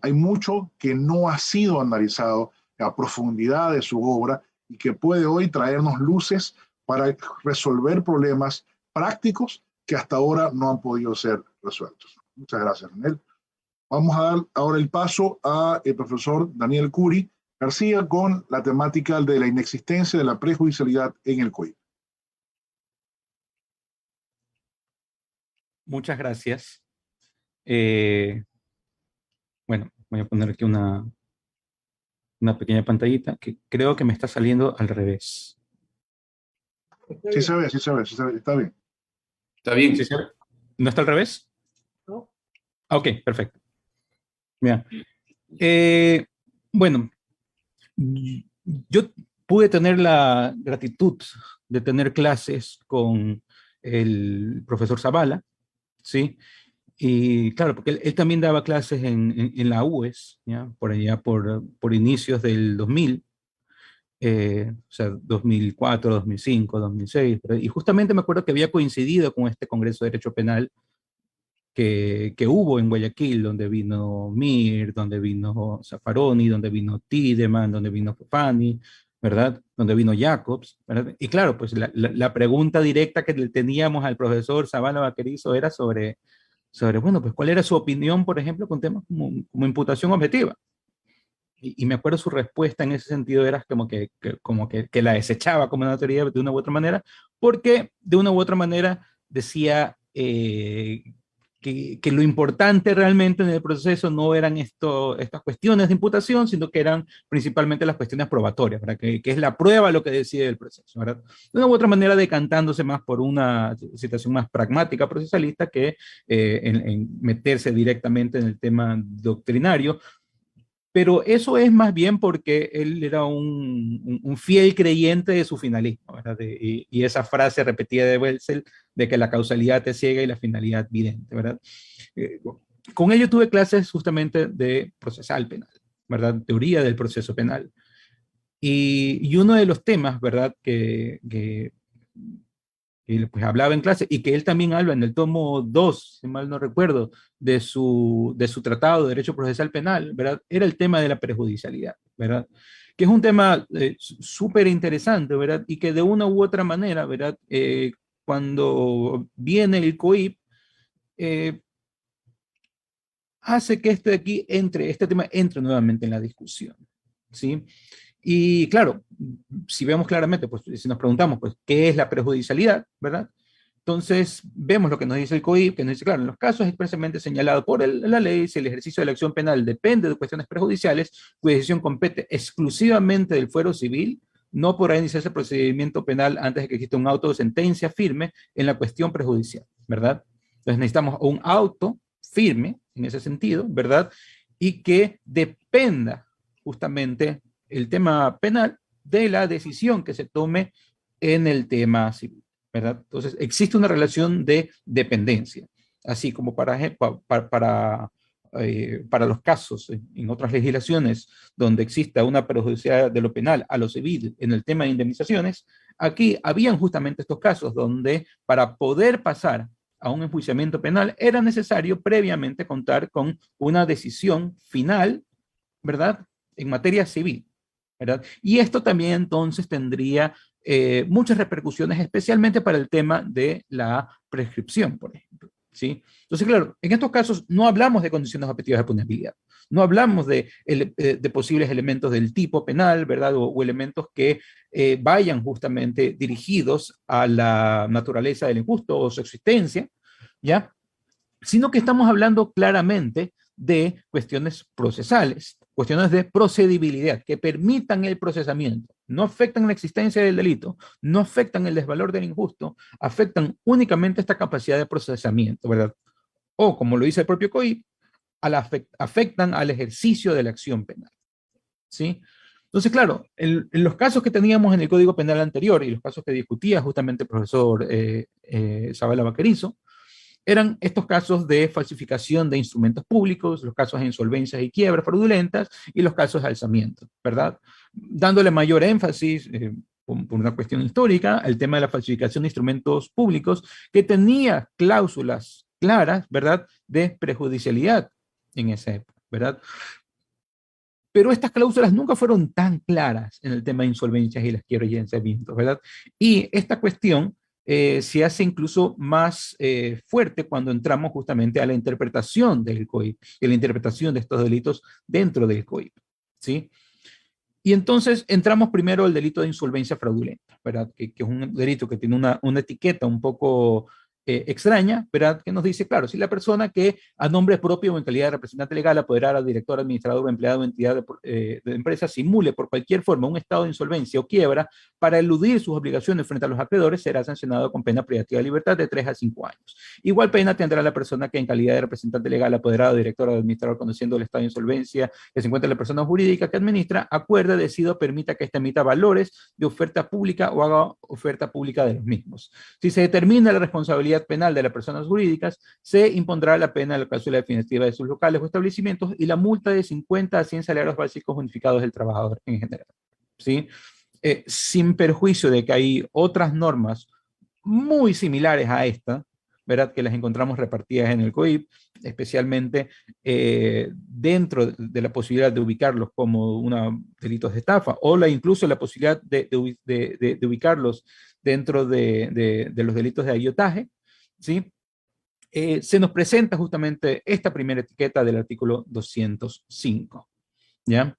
Hay mucho que no ha sido analizado a profundidad de su obra, y que puede hoy traernos luces para resolver problemas prácticos que hasta ahora no han podido ser resueltos. Muchas gracias, Leonel. Vamos a dar ahora el paso al profesor Daniel Curi García con la temática de la inexistencia de la prejudicialidad en el COIP. Muchas gracias. Bueno, voy a poner aquí una pequeña pantallita que creo que me está saliendo al revés. Sí se ve, está bien. Está bien. ¿Sí se ve? ¿No está al revés? No. Ok, perfecto. Bien. Bueno, yo pude tener la gratitud de tener clases con el profesor Zavala, ¿sí? Y claro, porque él también daba clases en la UES, ¿ya? Por allá por inicios del 2000, o sea, 2004, 2005, 2006, y justamente me acuerdo que había coincidido con este Congreso de Derecho Penal que hubo en Guayaquil, donde vino Mir, donde vino Zaffaroni, donde vino Tiedemann, donde vino Fofani, ¿verdad? Donde vino Jacobs, ¿verdad? Y claro, pues la pregunta directa que le teníamos al profesor Zavala Vaquerizo era sobre, bueno, pues cuál era su opinión, por ejemplo, con temas como imputación objetiva. Y me acuerdo su respuesta en ese sentido era como que la desechaba como una teoría de una u otra manera, porque de una u otra manera decía que lo importante realmente en el proceso no eran estas cuestiones de imputación, sino que eran principalmente las cuestiones probatorias, ¿verdad? Que es la prueba lo que decide el proceso, ¿verdad? De una u otra manera decantándose más por una situación más pragmática procesalista que en meterse directamente en el tema doctrinario. Pero eso es más bien porque él era un fiel creyente de su finalismo, ¿verdad? Y esa frase repetida de Wetzel de que la causalidad es ciega y la finalidad vidente, ¿verdad? Con ello tuve clases justamente de procesal penal, ¿verdad? Teoría del proceso penal. Y uno de los temas, ¿verdad? Que pues hablaba en clase, y que él también habla en el tomo 2, si mal no recuerdo, de su tratado de Derecho Procesal Penal, ¿verdad? Era el tema de la prejudicialidad, ¿verdad? Que es un tema súper interesante, ¿verdad? Y que de una u otra manera, ¿verdad? Cuando viene el COIP, hace que este tema entre nuevamente en la discusión, ¿sí? Y claro, si vemos claramente, pues si nos preguntamos, pues, ¿qué es la prejudicialidad, verdad? Entonces, vemos lo que nos dice el COIP, que nos dice, claro, en los casos expresamente señalados por la ley, si el ejercicio de la acción penal depende de cuestiones prejudiciales, cuya decisión compete exclusivamente del fuero civil, no podrá iniciarse el procedimiento penal antes de que exista un auto de sentencia firme en la cuestión prejudicial, ¿verdad? Entonces necesitamos un auto firme en ese sentido, ¿verdad? Y que dependa justamente el tema penal de la decisión que se tome en el tema civil, ¿verdad? Entonces, existe una relación de dependencia, así como para los casos en otras legislaciones donde exista una prejudicialidad de lo penal a lo civil en el tema de indemnizaciones. Aquí habían justamente estos casos donde para poder pasar a un enjuiciamiento penal era necesario previamente contar con una decisión final, ¿verdad?, en materia civil, ¿verdad? Y esto también entonces tendría muchas repercusiones, especialmente para el tema de la prescripción, por ejemplo, ¿sí? Entonces, claro, en estos casos no hablamos de condiciones objetivas de punibilidad, no hablamos de posibles elementos del tipo penal, ¿verdad? O elementos que vayan justamente dirigidos a la naturaleza del injusto o su existencia, ¿ya? sino que estamos hablando claramente de cuestiones procesales, cuestiones de procedibilidad que permitan el procesamiento, no afectan la existencia del delito, no afectan el desvalor del injusto, afectan únicamente esta capacidad de procesamiento, ¿verdad? O, como lo dice el propio COIP, afectan al ejercicio de la acción penal, ¿sí? Entonces, claro, en los casos que teníamos en el Código Penal anterior y los casos que discutía justamente el profesor Zavala Vaquerizo, eran estos casos de falsificación de instrumentos públicos, los casos de insolvencias y quiebras fraudulentas y los casos de alzamiento, ¿verdad? Dándole mayor énfasis, por una cuestión histórica, el tema de la falsificación de instrumentos públicos, que tenía cláusulas claras, ¿verdad?, de prejudicialidad en esa época, ¿verdad? Pero estas cláusulas nunca fueron tan claras en el tema de insolvencias y las quiebras y alzamientos, ¿verdad? Y esta cuestión se hace incluso más fuerte cuando entramos justamente a la interpretación del COIP y la interpretación de estos delitos dentro del COIP, ¿sí? Y entonces entramos primero al delito de insolvencia fraudulenta, ¿verdad? Que es un delito que tiene una etiqueta un poco extraña, ¿verdad? Que nos dice, claro, si la persona que a nombre propio o en calidad de representante legal, apoderada, director, administrador o empleado o entidad de empresa simule por cualquier forma un estado de insolvencia o quiebra para eludir sus obligaciones frente a los acreedores, será sancionado con pena privativa de libertad de 3 a 5 años. Igual pena tendrá la persona que en calidad de representante legal, apoderado, director o administrador, conociendo el estado de insolvencia que se encuentra la persona jurídica que administra, acuerda, decida o permita que ésta emita valores de oferta pública o haga oferta pública de los mismos. Si se determina la responsabilidad penal de las personas jurídicas, se impondrá la pena de la cláusula definitiva de sus locales o establecimientos y la multa de 50 a 100 salarios básicos unificados del trabajador en general, ¿sí? Sin perjuicio de que hay otras normas muy similares a esta, ¿verdad?, que las encontramos repartidas en el COIP, especialmente dentro de la posibilidad de ubicarlos como delitos de estafa, o incluso la posibilidad de ubicarlos dentro de los delitos de ayotaje, ¿sí? Se nos presenta justamente esta primera etiqueta del artículo 205, ¿ya?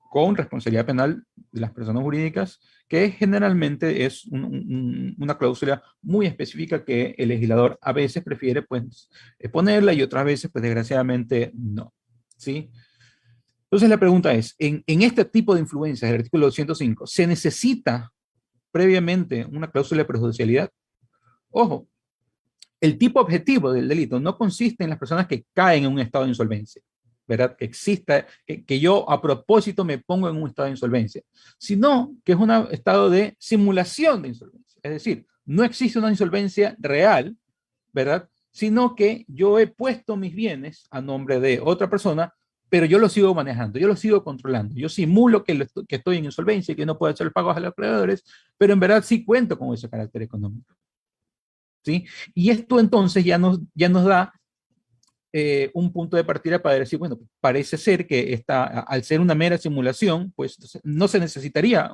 Con responsabilidad penal de las personas jurídicas, que generalmente es una cláusula muy específica que el legislador a veces prefiere pues, ponerla y otras veces, pues desgraciadamente no, ¿sí? Entonces la pregunta es, en este tipo de influencias del artículo 205, ¿se necesita previamente una cláusula de prejudicialidad? Ojo, el tipo objetivo del delito no consiste en las personas que caen en un estado de insolvencia, ¿verdad? Que exista, que yo a propósito me pongo en un estado de insolvencia, sino que es un estado de simulación de insolvencia. Es decir, no existe una insolvencia real, ¿verdad? Sino que yo he puesto mis bienes a nombre de otra persona, pero yo lo sigo manejando, yo lo sigo controlando. Yo simulo que estoy en insolvencia y que no puedo hacer pagos a los acreedores, pero en verdad sí cuento con ese carácter económico, ¿sí? Y esto entonces ya nos da un punto de partida para decir, bueno, parece ser que al ser una mera simulación, pues no se necesitaría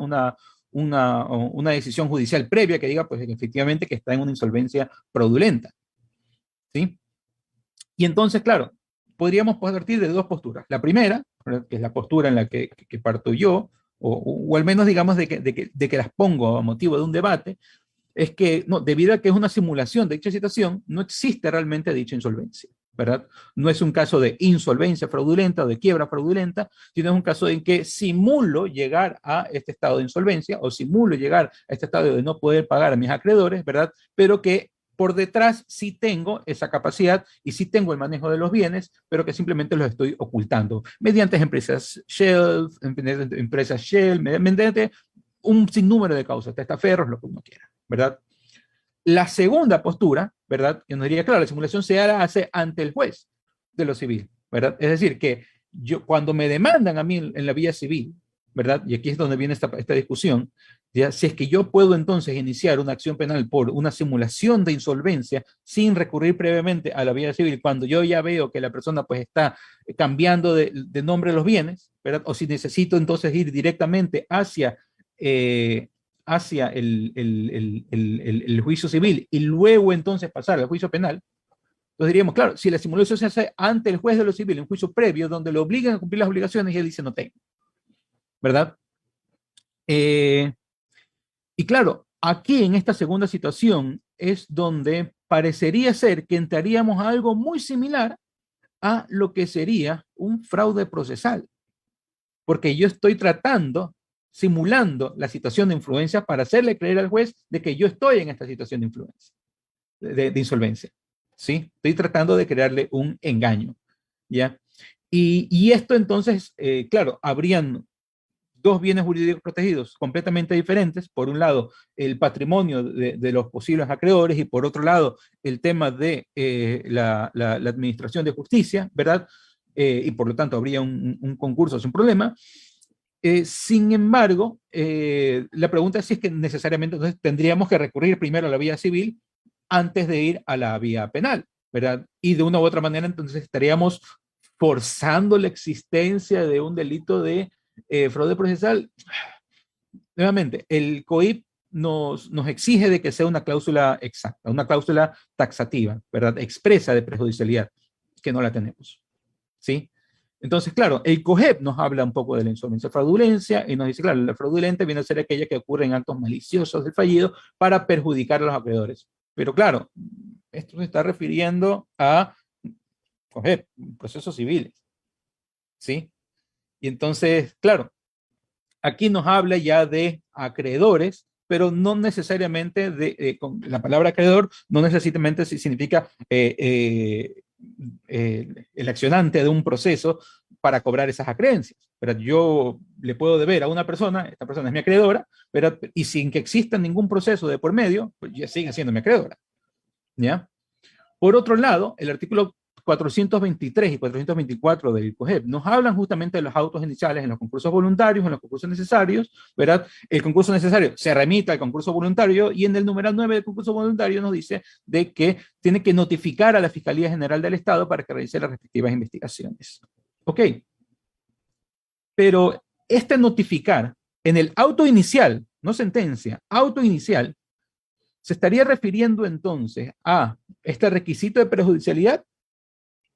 una decisión judicial previa que diga, pues efectivamente que está en una insolvencia fraudulenta, ¿sí? Y entonces, claro, podríamos partir de dos posturas. La primera, que es la postura en la que parto yo, o al menos digamos de que las pongo a motivo de un debate, es que, no, debido a que es una simulación de dicha situación, no existe realmente dicha insolvencia, ¿verdad? No es un caso de insolvencia fraudulenta o de quiebra fraudulenta, sino es un caso en que simulo llegar a este estado de insolvencia o simulo llegar a este estado de no poder pagar a mis acreedores, ¿verdad? Pero que por detrás sí tengo esa capacidad y sí tengo el manejo de los bienes, pero que simplemente los estoy ocultando mediante empresas shell, mediante un sinnúmero de causas, testaferros, lo que uno quiera, ¿verdad? La segunda postura, ¿verdad?, que nos diría, claro, la simulación se hace ante el juez de lo civil, ¿verdad? Es decir, que yo, cuando me demandan a mí en la vía civil, ¿verdad? Y aquí es donde viene esta discusión, ¿ya? Si es que yo puedo entonces iniciar una acción penal por una simulación de insolvencia sin recurrir previamente a la vía civil, cuando yo ya veo que la persona pues está cambiando de nombre de los bienes, ¿verdad? O si necesito entonces ir directamente hacia el juicio civil y luego entonces pasar al juicio penal, entonces diríamos, claro, si la simulación se hace ante el juez de lo civil, un juicio previo donde lo obligan a cumplir las obligaciones y él dice no tengo, ¿verdad? Y claro, aquí en esta segunda situación es donde parecería ser que entraríamos a algo muy similar a lo que sería un fraude procesal, porque yo estoy simulando la situación de influencia para hacerle creer al juez de que yo estoy en esta situación de influencia, de insolvencia, ¿sí? Estoy tratando de crearle un engaño, ¿ya? Y esto entonces, claro, habrían dos bienes jurídicos protegidos completamente diferentes. Por un lado, el patrimonio de los posibles acreedores y por otro lado, el tema de la administración de justicia, ¿verdad? Y por lo tanto, habría un concurso sin problema. Sin embargo, la pregunta es si es que necesariamente entonces tendríamos que recurrir primero a la vía civil antes de ir a la vía penal, ¿verdad? Y de una u otra manera entonces estaríamos forzando la existencia de un delito de fraude procesal. Nuevamente, el COIP nos exige de que sea una cláusula exacta, una cláusula taxativa, ¿verdad? Expresa de prejudicialidad, que no la tenemos, ¿sí? Entonces, claro, el COGEP nos habla un poco de la insolvencia fraudulencia y nos dice, claro, la fraudulenta viene a ser aquella que ocurre en actos maliciosos del fallido para perjudicar a los acreedores. Pero claro, esto se está refiriendo a COGEP, procesos civiles, ¿sí? Y entonces, claro, aquí nos habla ya de acreedores, pero no necesariamente con la palabra acreedor, no necesariamente significa el accionante de un proceso para cobrar esas acreencias. Pero yo le puedo deber a una persona, esta persona es mi acreedora, pero, y sin que exista ningún proceso de por medio, pues ya sigue siendo mi acreedora, ¿ya? Por otro lado, el artículo 423 y 424 del COGEP nos hablan justamente de los autos iniciales en los concursos voluntarios, en los concursos necesarios, ¿verdad? El concurso necesario se remite al concurso voluntario y en el numeral 9 del concurso voluntario nos dice de que tiene que notificar a la Fiscalía General del Estado para que realice las respectivas investigaciones. Ok. Pero este notificar en el auto inicial, no sentencia, auto inicial, ¿se estaría refiriendo entonces a este requisito de perjudicialidad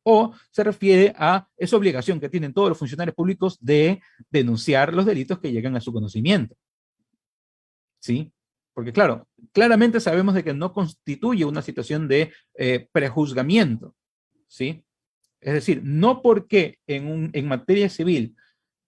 o se refiere a esa obligación que tienen todos los funcionarios públicos de denunciar los delitos que llegan a su conocimiento? ¿Sí? Porque claro, claramente sabemos de que no constituye una situación de prejuzgamiento, ¿sí? Es decir, no porque en materia civil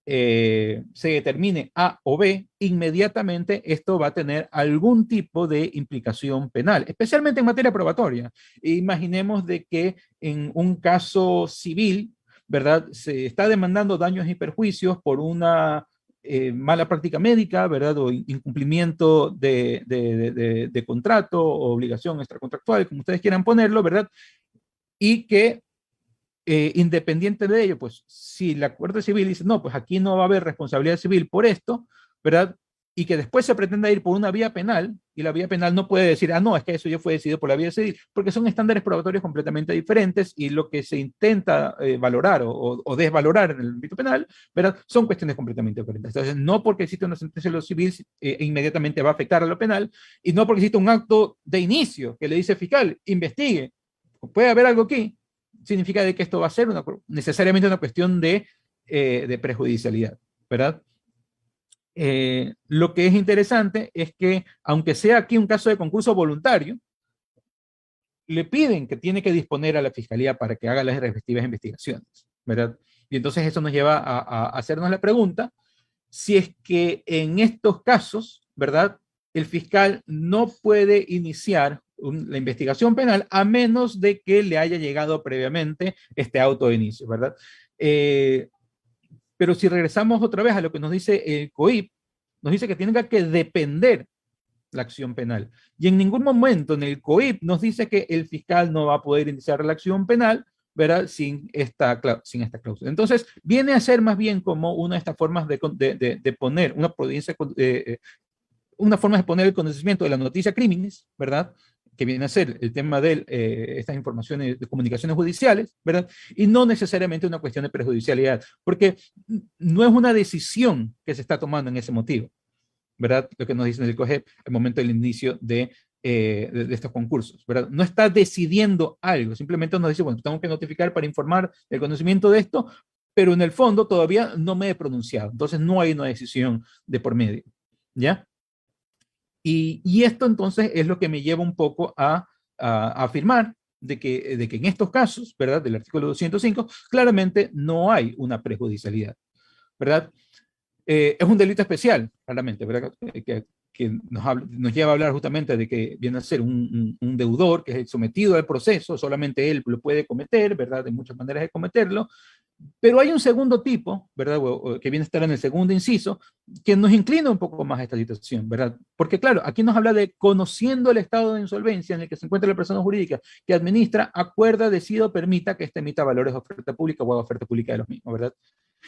se determine A o B, inmediatamente esto va a tener algún tipo de implicación penal, especialmente en materia probatoria. Imaginemos de que en un caso civil, ¿verdad? Se está demandando daños y perjuicios por una mala práctica médica, ¿verdad? O incumplimiento de contrato o obligación extracontractual, como ustedes quieran ponerlo, ¿verdad? Y que independiente de ello, pues si la Corte Civil dice, no, pues aquí no va a haber responsabilidad civil por esto, ¿verdad? Y que después se pretenda ir por una vía penal, y la vía penal no puede decir, no, es que eso ya fue decidido por la vía civil, porque son estándares probatorios completamente diferentes, y lo que se intenta valorar o desvalorar en el ámbito penal, ¿verdad? Son cuestiones completamente diferentes. Entonces, no porque existe una sentencia de lo civil, inmediatamente va a afectar a lo penal, y no porque existe un acto de inicio que le dice fiscal, investigue, puede haber algo aquí, significa de que esto va a ser necesariamente una cuestión de prejudicialidad, ¿verdad? Lo que es interesante es que, aunque sea aquí un caso de concurso voluntario, le piden que tiene que disponer a la fiscalía para que haga las respectivas investigaciones, ¿verdad? Y entonces eso nos lleva a hacernos la pregunta si es que en estos casos, ¿verdad? El fiscal no puede iniciar la investigación penal a menos de que le haya llegado previamente este auto de inicio, ¿verdad? Pero si regresamos otra vez a lo que nos dice el COIP, nos dice que tiene que depender la acción penal. Y en ningún momento en el COIP nos dice que el fiscal no va a poder iniciar la acción penal, ¿verdad? Sin esta cláusula. Entonces, viene a ser más bien como una de estas formas de poner una providencia, una forma de poner el conocimiento de la noticia criminis, ¿verdad? Que viene a ser el tema de estas informaciones de comunicaciones judiciales, ¿verdad? Y no necesariamente una cuestión de perjudicialidad, porque no es una decisión que se está tomando en ese motivo, ¿verdad? Lo que nos dicen el COGEP al momento del inicio de estos concursos, ¿verdad? No está decidiendo algo, simplemente nos dice, bueno, tengo que notificar para informar el conocimiento de esto, pero en el fondo todavía no me he pronunciado, entonces no hay una decisión de por medio, ¿ya? Y esto entonces es lo que me lleva un poco a a afirmar de que en estos casos, ¿verdad?, del artículo 205, claramente no hay una prejudicialidad, ¿verdad? Es un delito especial, claramente, ¿verdad? Que nos lleva a hablar justamente de que viene a ser un deudor que es sometido al proceso, solamente él lo puede cometer, ¿verdad? Hay muchas maneras de cometerlo, pero hay un segundo tipo, ¿verdad? Que viene a estar en el segundo inciso, que nos inclina un poco más a esta situación, ¿verdad? Porque claro, aquí nos habla de conociendo el estado de insolvencia en el que se encuentra la persona jurídica que administra, acuerda, decide o permita que éste emita valores de oferta pública o haga oferta pública de los mismos, ¿verdad?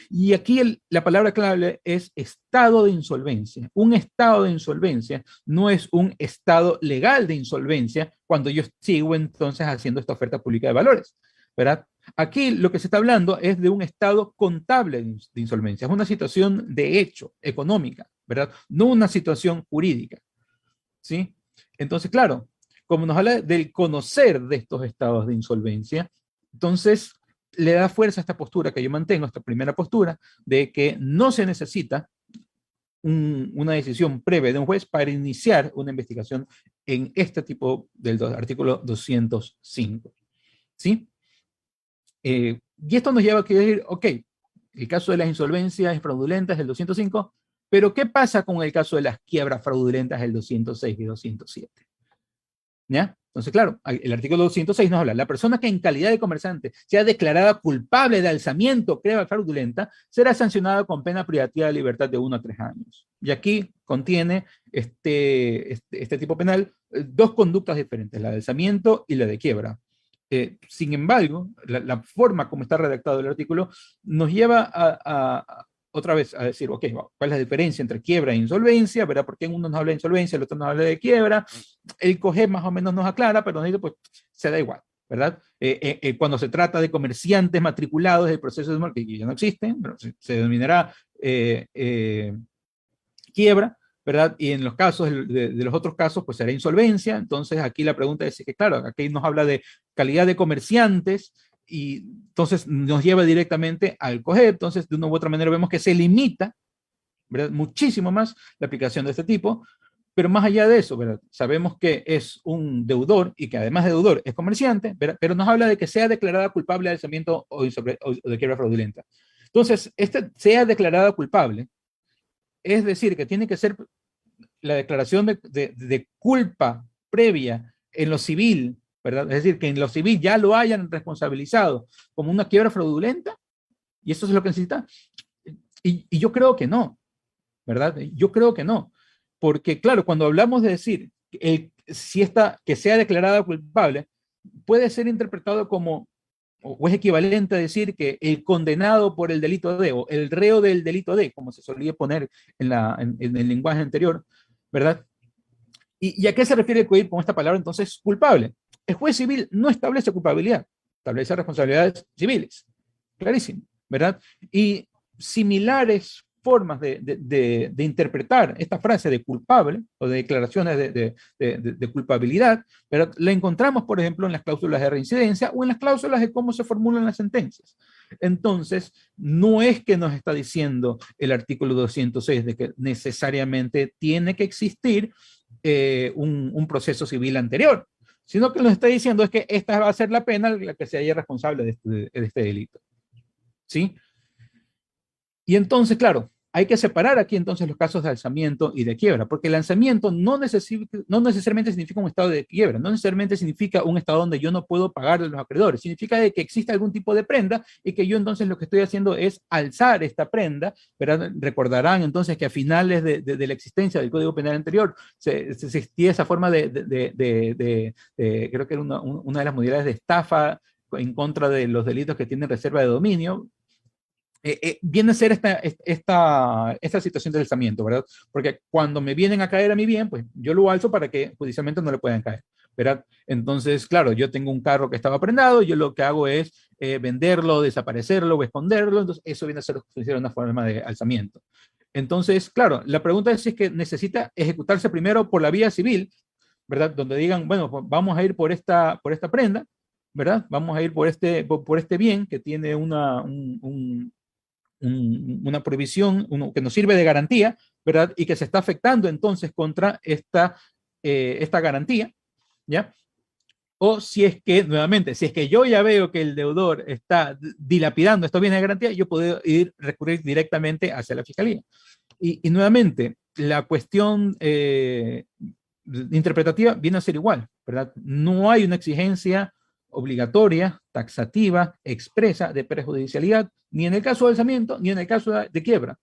Y aquí la palabra clave es estado de insolvencia. Un estado de insolvencia no es un estado legal de insolvencia cuando yo sigo entonces haciendo esta oferta pública de valores, ¿verdad? Aquí lo que se está hablando es de un estado contable de insolvencia, es una situación de hecho económica, ¿verdad? No una situación jurídica, ¿sí? Entonces, claro, como nos habla del conocer de estos estados de insolvencia, entonces le da fuerza a esta postura que yo mantengo, esta primera postura, de que no se necesita una decisión previa de un juez para iniciar una investigación en este tipo del artículo 205, ¿sí? Y esto nos lleva a decir, ok, el caso de las insolvencias fraudulentas del 205, pero ¿qué pasa con el caso de las quiebras fraudulentas del 206 y 207? ¿Ya? Entonces, claro, el artículo 206 nos habla, la persona que en calidad de comerciante sea declarada culpable de alzamiento o quiebra fraudulenta será sancionada con pena privativa de libertad de 1 a 3 años. Y aquí contiene este tipo penal dos conductas diferentes, la de alzamiento y la de quiebra. Sin embargo, la forma como está redactado el artículo nos lleva otra vez a decir, ok, ¿cuál es la diferencia entre quiebra e insolvencia? ¿Verdad? Porque uno nos habla de insolvencia, el otro nos habla de quiebra. El COGEP más o menos nos aclara, pero pues se da igual, ¿verdad? Cuando se trata de comerciantes matriculados del proceso de que ya no existen, pero se denominará quiebra, ¿verdad? Y en los casos de los otros casos, pues será insolvencia. Entonces aquí la pregunta es que, claro, aquí nos habla de calidad de comerciantes y entonces nos lleva directamente al COGEP. Entonces, de una u otra manera vemos que se limita, ¿verdad?, muchísimo más la aplicación de este tipo. Pero más allá de eso, ¿verdad?, sabemos que es un deudor y que además de deudor es comerciante, ¿verdad?, pero nos habla de que sea declarada culpable de alzamiento o de quiebra fraudulenta. Entonces, sea declarada culpable, es decir, que tiene que ser la declaración de culpa previa en lo civil, ¿verdad? Es decir, que en lo civil ya lo hayan responsabilizado como una quiebra fraudulenta, y eso es lo que necesita. Y yo creo que no, ¿verdad? Yo creo que no, porque claro, cuando hablamos de decir que sea declarada culpable, puede ser interpretado como, o es equivalente a decir que el condenado por el delito de, o el reo del delito de, como se solía poner en el lenguaje anterior, ¿verdad? ¿Y a qué se refiere el COIP con esta palabra entonces culpable? El juez civil no establece culpabilidad, establece responsabilidades civiles, clarísimo, ¿verdad? Y similares formas de interpretar esta frase de culpable o de declaraciones de culpabilidad, pero la encontramos, por ejemplo, en las cláusulas de reincidencia o en las cláusulas de cómo se formulan las sentencias. Entonces, no es que nos está diciendo el artículo 206 de que necesariamente tiene que existir un proceso civil anterior, sino que nos está diciendo es que esta va a ser la pena la que se haya responsable de este delito. ¿Sí? Y entonces, claro, hay que separar aquí entonces los casos de alzamiento y de quiebra, porque el alzamiento no necesariamente significa un estado de quiebra, no necesariamente significa un estado donde yo no puedo pagar a los acreedores, significa que existe algún tipo de prenda y que yo entonces lo que estoy haciendo es alzar esta prenda, ¿verdad? Recordarán entonces que a finales de la existencia del Código Penal anterior se existía esa forma creo que era una de las modalidades de estafa en contra de los delitos que tienen reserva de dominio. Viene a ser esta situación de alzamiento, ¿verdad? Porque cuando me vienen a caer a mi bien, pues yo lo alzo para que judicialmente no le puedan caer, ¿verdad? Entonces, claro, yo tengo un carro que estaba prendado, yo lo que hago es venderlo, desaparecerlo o esconderlo, entonces eso viene a ser una forma de alzamiento. Entonces, claro, la pregunta es si es que necesita ejecutarse primero por la vía civil, ¿verdad? Donde digan, bueno, pues vamos a ir por esta prenda, ¿verdad? Vamos a ir por este bien que tiene una prohibición que nos sirve de garantía, ¿verdad? Y que se está afectando entonces contra esta garantía, ¿ya? O si es que, nuevamente, si es que yo ya veo que el deudor está dilapidando estos bienes de garantía, yo puedo recurrir directamente hacia la fiscalía. Y nuevamente, la cuestión interpretativa viene a ser igual, ¿verdad? No hay una exigencia obligatoria, taxativa, expresa de prejudicialidad, ni en el caso de alzamiento, ni en el caso de quiebra.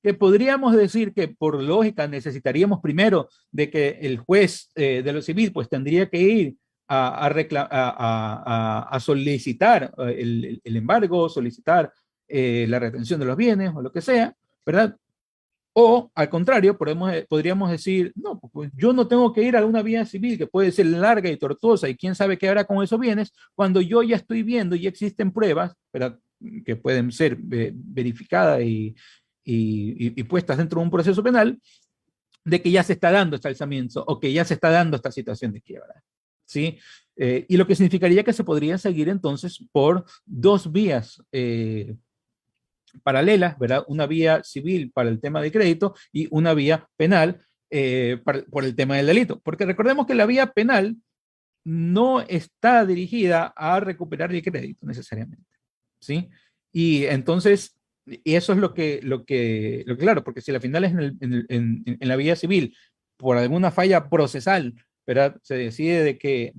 Que podríamos decir que por lógica necesitaríamos primero de que el juez de lo civil pues tendría que ir a solicitar el embargo, solicitar la retención de los bienes o lo que sea, ¿verdad? O al contrario, podríamos decir, no, pues yo no tengo que ir a una vía civil que puede ser larga y tortuosa y quién sabe qué hará con esos bienes, cuando yo ya estoy viendo y existen pruebas, ¿verdad?, que pueden ser verificadas y puestas dentro de un proceso penal, de que ya se está dando este alzamiento o que ya se está dando esta situación de quiebra, ¿sí? Y lo que significaría que se podría seguir entonces por dos vías paralelas, ¿verdad? Una vía civil para el tema de crédito y una vía penal por el tema del delito. Porque recordemos que la vía penal no está dirigida a recuperar el crédito necesariamente, ¿sí? Y entonces, y eso es lo que claro, porque si la final es en la vía civil, por alguna falla procesal, ¿verdad?, se decide de que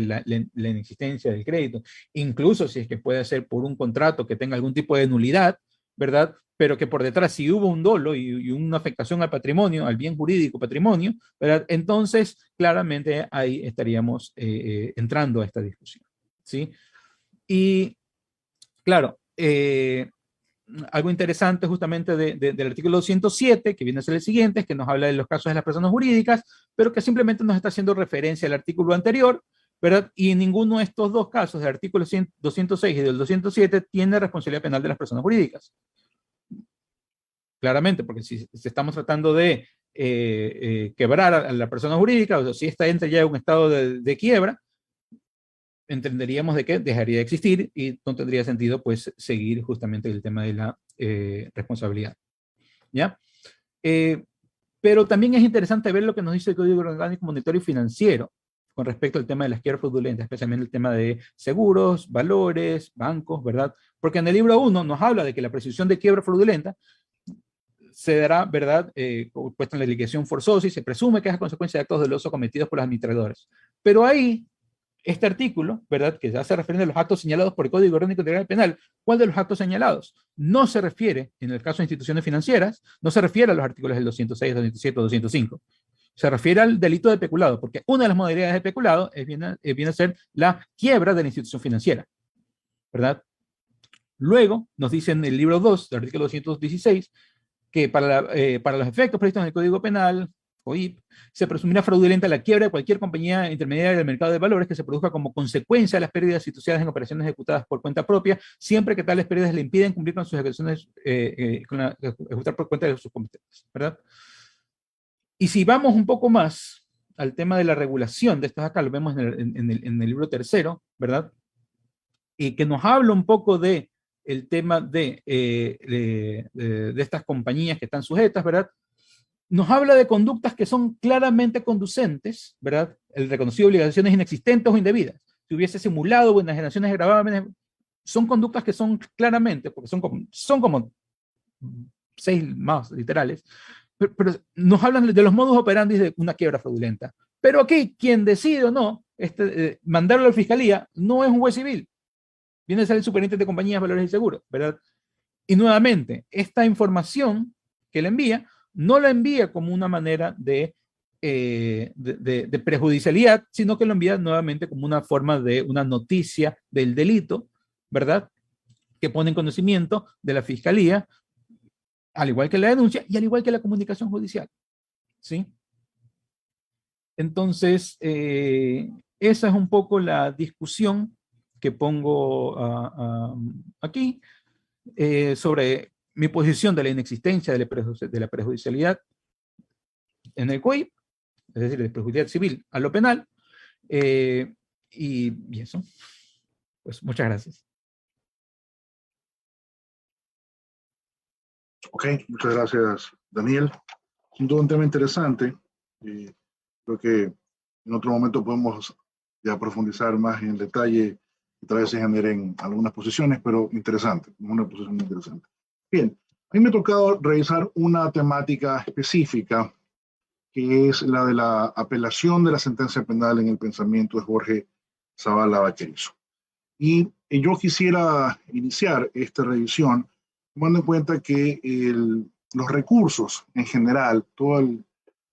la inexistencia del crédito, incluso si es que puede ser por un contrato que tenga algún tipo de nulidad, ¿verdad?, pero que por detrás si hubo un dolo y una afectación al patrimonio, al bien jurídico patrimonio, ¿verdad?, entonces claramente ahí estaríamos entrando a esta discusión, ¿sí? Y claro, algo interesante justamente del artículo 207, que viene a ser el siguiente, es que nos habla de los casos de las personas jurídicas, pero que simplemente nos está haciendo referencia al artículo anterior, ¿verdad? Y en ninguno de estos dos casos, del artículo 206 y del 207, tiene responsabilidad penal de las personas jurídicas. Claramente, porque si estamos tratando de quebrar a la persona jurídica, o si esta entra ya en un estado de quiebra, entenderíamos de que dejaría de existir y no tendría sentido pues seguir justamente el tema de la responsabilidad, ¿ya? Pero también es interesante ver lo que nos dice el Código Orgánico Monetario y Financiero con respecto al tema de las quiebras fraudulentas, especialmente el tema de seguros, valores, bancos, ¿verdad? Porque en el libro 1 nos habla de que la presunción de quiebra fraudulenta se dará, ¿verdad?, puesta en la liquidación forzosa y se presume que es a consecuencia de actos dolosos cometidos por los administradores. Pero ahí este artículo, ¿verdad?, que hace referencia a los actos señalados por el Código Orgánico Integral Penal, ¿cuál de los actos señalados? No se refiere, en el caso de instituciones financieras, no se refiere a los artículos del 206, 207 o 205. Se refiere al delito de peculado, porque una de las modalidades de peculado viene a ser la quiebra de la institución financiera, ¿verdad? Luego, nos dice en el libro 2 del artículo 216, que para los efectos previstos en el Código Penal, OIP, se presumirá fraudulenta la quiebra de cualquier compañía intermediaria del mercado de valores que se produzca como consecuencia de las pérdidas situadas en operaciones ejecutadas por cuenta propia, siempre que tales pérdidas le impiden cumplir con sus ejecuciones, ejecutar por cuenta de sus competencias, ¿verdad? Y si vamos un poco más al tema de la regulación de estos acá, lo vemos en el libro tercero, ¿verdad? Y que nos habla un poco de el tema de estas compañías que están sujetas, ¿verdad? Nos habla de conductas que son claramente conducentes, ¿verdad? El reconocido de obligaciones inexistentes o indebidas. Si hubiese simulado o enajenaciones de gravámenes, son conductas que son claramente, porque son como 6 más literales, pero nos hablan de los modus operandi de una quiebra fraudulenta. Pero aquí, quien decide o no mandarlo a la fiscalía no es un juez civil. Viene a ser el superintendente de compañías, valores y seguros, ¿verdad? Y nuevamente, esta información que le envía, no la envía como una manera de prejudicialidad, sino que lo envía nuevamente como una forma de una noticia del delito, ¿verdad?, que pone en conocimiento de la fiscalía, al igual que la denuncia y al igual que la comunicación judicial, ¿sí? Entonces, esa es un poco la discusión que pongo aquí sobre mi posición de la inexistencia de la prejudicialidad en el COIP, es decir, de prejudicialidad civil a lo penal, y eso. Pues muchas gracias. Ok, muchas gracias, Daniel. Sin duda un tema interesante. Creo que en otro momento podemos ya profundizar más en detalle y tal vez se generen algunas posiciones, pero interesante, una posición muy interesante. Bien, a mí me ha tocado revisar una temática específica que es la de la apelación de la sentencia penal en el pensamiento de Jorge Zavala Vaquerizo. Y yo quisiera iniciar esta revisión tomando en cuenta que los recursos en general, todos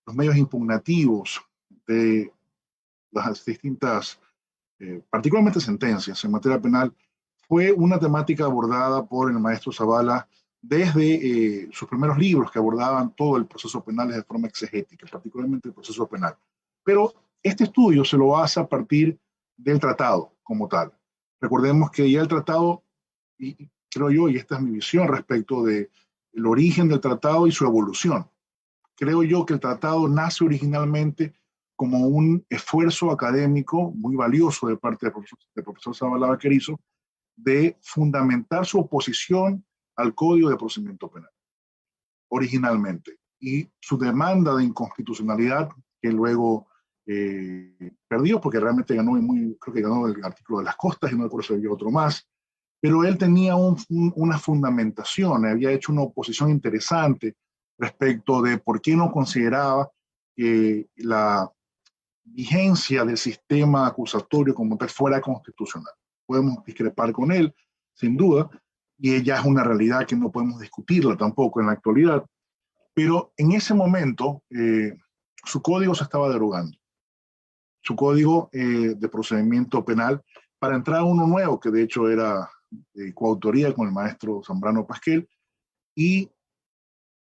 los medios impugnativos de las distintas, particularmente sentencias en materia penal, fue una temática abordada por el maestro Zavala desde sus primeros libros que abordaban todo el proceso penal de forma exegética, particularmente el proceso penal. Pero este estudio se lo hace a partir del tratado como tal. Recordemos que ya el tratado, y creo yo, y esta es mi visión respecto del origen del tratado y su evolución. Creo yo que el tratado nace originalmente como un esfuerzo académico muy valioso de parte del profesor Zavala Vaquerizo de fundamentar su oposición al Código de Procedimiento Penal, originalmente, y su demanda de inconstitucionalidad, que luego perdió, porque realmente ganó, creo que ganó el artículo de las costas, y no recuerdo si había otro más, pero él tenía una fundamentación, había hecho una oposición interesante respecto de por qué no consideraba que la vigencia del sistema acusatorio como tal fuera constitucional. Podemos discrepar con él, sin duda, y ella es una realidad que no podemos discutirla tampoco en la actualidad, pero en ese momento su código se estaba derogando, su código de procedimiento penal, para entrar a uno nuevo, que de hecho era coautoría con el maestro Zambrano Pasquel, y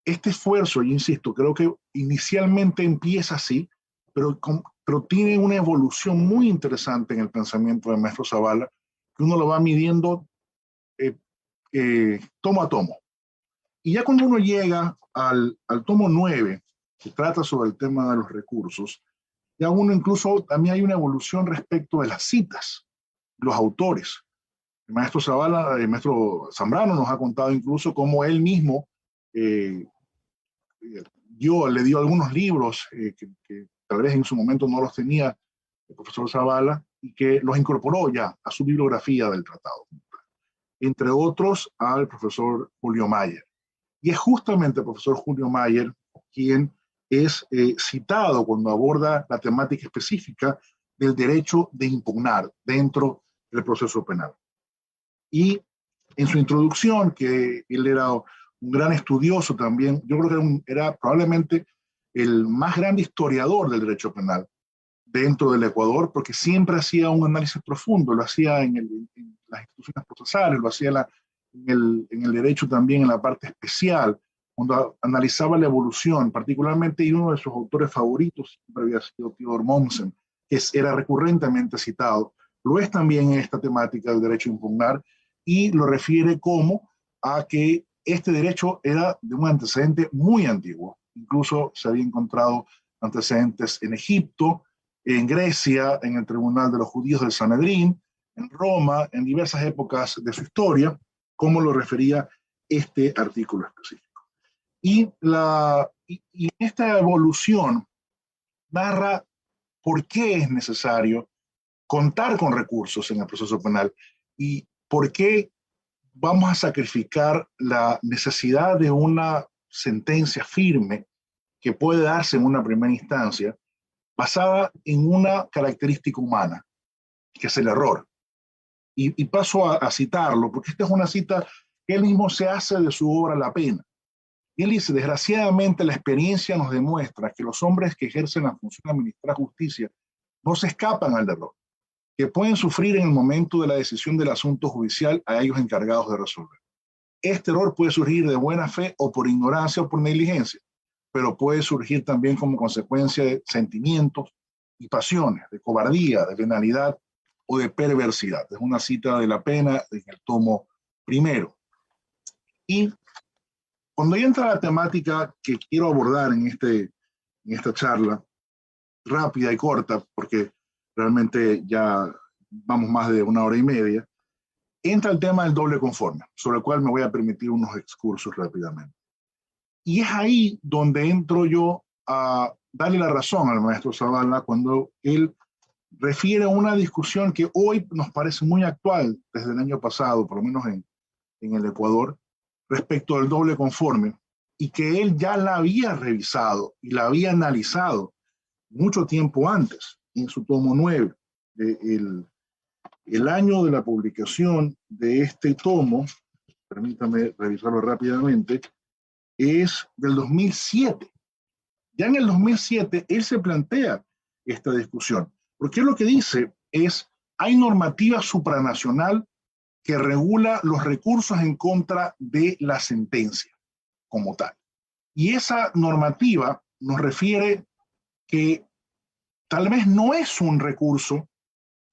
este esfuerzo, yo insisto, creo que inicialmente empieza así, pero tiene una evolución muy interesante en el pensamiento del maestro Zavala, que uno lo va midiendo tomo a tomo. Y ya cuando uno llega al tomo 9, que trata sobre el tema de los recursos, ya uno incluso, también hay una evolución respecto de las citas, los autores. El maestro Zavala, el maestro Zambrano nos ha contado incluso cómo él mismo le dio algunos libros que tal vez en su momento no los tenía el profesor Zavala y que los incorporó ya a su bibliografía del tratado, entre otros al profesor Julio Mayer. Y es justamente el profesor Julio Mayer quien es citado cuando aborda la temática específica del derecho de impugnar dentro del proceso penal. Y en su introducción, que él era un gran estudioso también, yo creo que era probablemente el más grande historiador del derecho penal dentro del Ecuador, porque siempre hacía un análisis profundo, lo hacía en las instituciones procesales, lo hacía en el derecho también en la parte especial, cuando analizaba la evolución, particularmente, y uno de sus autores favoritos siempre había sido Theodor Mommsen, que era recurrentemente citado, lo es también en esta temática del derecho a impugnar, y lo refiere como a que este derecho era de un antecedente muy antiguo, incluso se había encontrado antecedentes en Egipto, en Grecia, en el Tribunal de los Judíos del Sanedrín, en Roma, en diversas épocas de su historia, como lo refería este artículo específico. Y esta evolución narra por qué es necesario contar con recursos en el proceso penal y por qué vamos a sacrificar la necesidad de una sentencia firme que puede darse en una primera instancia basada en una característica humana, que es el error. Y paso a citarlo, porque esta es una cita que él mismo se hace de su obra La Pena. Y él dice, desgraciadamente la experiencia nos demuestra que los hombres que ejercen la función de administrar justicia no se escapan al error, que pueden sufrir en el momento de la decisión del asunto judicial a ellos encargados de resolver. Este error puede surgir de buena fe o por ignorancia o por negligencia, pero puede surgir también como consecuencia de sentimientos y pasiones, de cobardía, de venalidad o de perversidad. Es una cita de La Pena en el tomo 1. Y cuando ya entra la temática que quiero abordar en esta charla, rápida y corta, porque realmente ya vamos más de 1 hora y media, entra el tema del doble conforme, sobre el cual me voy a permitir unos excursos rápidamente. Y es ahí donde entro yo a darle la razón al maestro Zavala cuando él refiere a una discusión que hoy nos parece muy actual desde el año pasado, por lo menos en el Ecuador, respecto al doble conforme, y que él ya la había revisado y la había analizado mucho tiempo antes, en su tomo 9. El año de la publicación de este tomo, permítame revisarlo rápidamente, es del 2007. Ya en el 2007 él se plantea esta discusión, porque lo que dice es, hay normativa supranacional que regula los recursos en contra de la sentencia como tal. Y esa normativa nos refiere que tal vez no es un recurso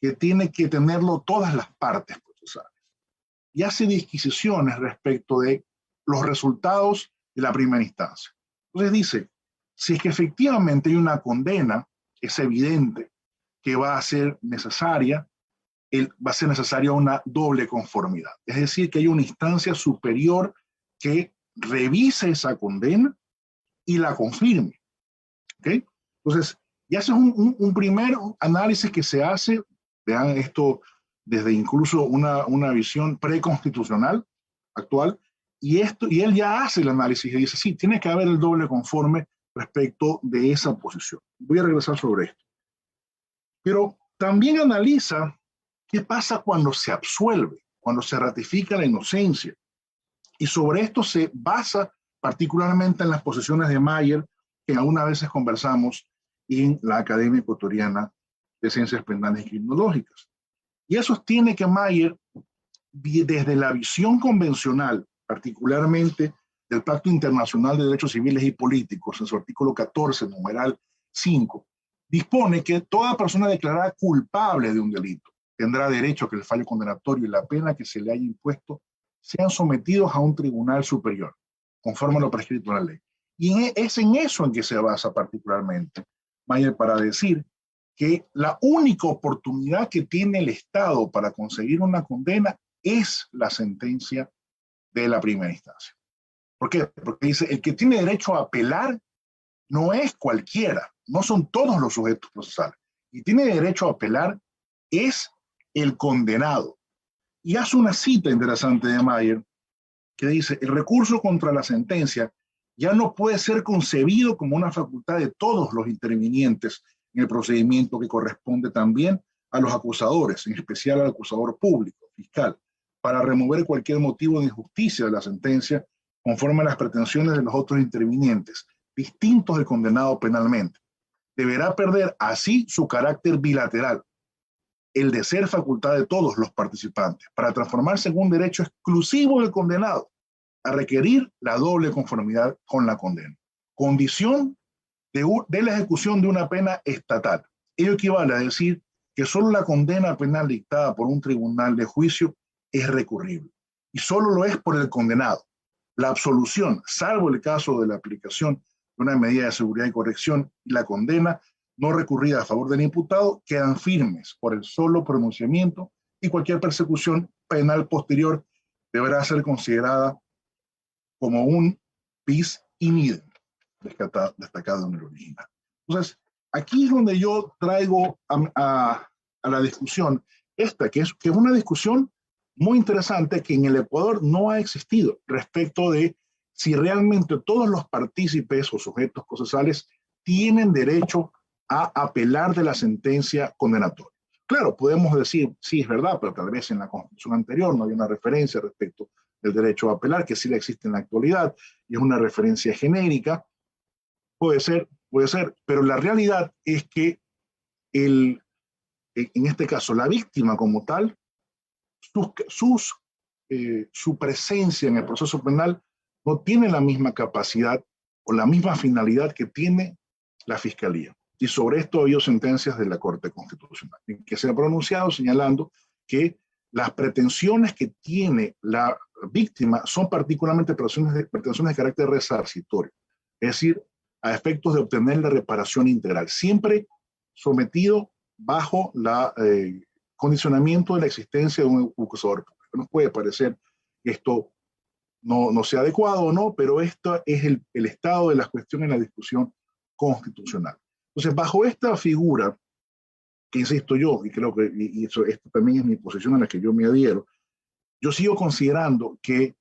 que tiene que tenerlo todas las partes procesales. Y hace disquisiciones respecto de los resultados de la primera instancia. Entonces dice, si es que efectivamente hay una condena, es evidente que va a ser necesaria una doble conformidad. Es decir, que hay una instancia superior que revise esa condena y la confirme. ¿Okay? Entonces, ya ese es un primer análisis que se hace, vean esto desde incluso una visión preconstitucional actual, y él ya hace el análisis y dice, sí, tiene que haber el doble conforme respecto de esa posición. Voy a regresar sobre esto. Pero también analiza qué pasa cuando se absuelve, cuando se ratifica la inocencia. Y sobre esto se basa particularmente en las posiciones de Mayer, que algunas veces conversamos en la Academia Ecuatoriana de Ciencias Penales y Criminológicas. Y eso sostiene que Mayer, desde la visión convencional, particularmente del Pacto Internacional de Derechos Civiles y Políticos, en su artículo 14, numeral 5, dispone que toda persona declarada culpable de un delito tendrá derecho a que el fallo condenatorio y la pena que se le haya impuesto sean sometidos a un tribunal superior, conforme a lo prescrito en la ley. Y es en eso en que se basa particularmente Mayer para decir que la única oportunidad que tiene el Estado para conseguir una condena es la sentencia de la primera instancia. ¿Por qué? Porque dice, el que tiene derecho a apelar no es cualquiera, no son todos los sujetos procesales. Y tiene derecho a apelar es el condenado. Y hace una cita interesante de Mayer que dice, el recurso contra la sentencia ya no puede ser concebido como una facultad de todos los intervinientes en el procedimiento, que corresponde también a los acusadores, en especial al acusador público, fiscal, para remover cualquier motivo de injusticia de la sentencia conforme a las pretensiones de los otros intervinientes, distintos del condenado penalmente. Deberá perder así su carácter bilateral, el de ser facultad de todos los participantes, para transformarse en un derecho exclusivo del condenado, a requerir la doble conformidad con la condena. Condición de la ejecución de una pena estatal. Ello equivale a decir que solo la condena penal dictada por un tribunal de juicio es recurrible, y solo lo es por el condenado. La absolución, salvo el caso de la aplicación de una medida de seguridad y corrección, y la condena no recurrida a favor del imputado, quedan firmes por el solo pronunciamiento, y cualquier persecución penal posterior deberá ser considerada como un bis in idem, destacado en el original. Entonces, aquí es donde yo traigo a la discusión esta, que es una discusión muy interesante que en el Ecuador no ha existido respecto de si realmente todos los partícipes o sujetos procesales tienen derecho a apelar de la sentencia condenatoria. Claro, podemos decir, sí, es verdad, pero tal vez en la Constitución anterior no había una referencia respecto del derecho a apelar, que sí la existe en la actualidad, y es una referencia genérica. Puede ser, pero la realidad es que en este caso, la víctima como tal, su presencia en el proceso penal no tiene la misma capacidad o la misma finalidad que tiene la Fiscalía. Y sobre esto ha habido sentencias de la Corte Constitucional, en que se ha pronunciado señalando que las pretensiones que tiene la víctima son particularmente pretensiones de carácter resarcitorio, es decir, a efectos de obtener la reparación integral, siempre sometido bajo el condicionamiento de la existencia de un acusador público. Nos puede parecer que esto no sea adecuado o no, pero esto es el estado de las cuestiones en la discusión constitucional. Entonces, bajo esta figura, que insisto yo, y creo que esto también es mi posición a la que yo me adhiero, yo sigo considerando que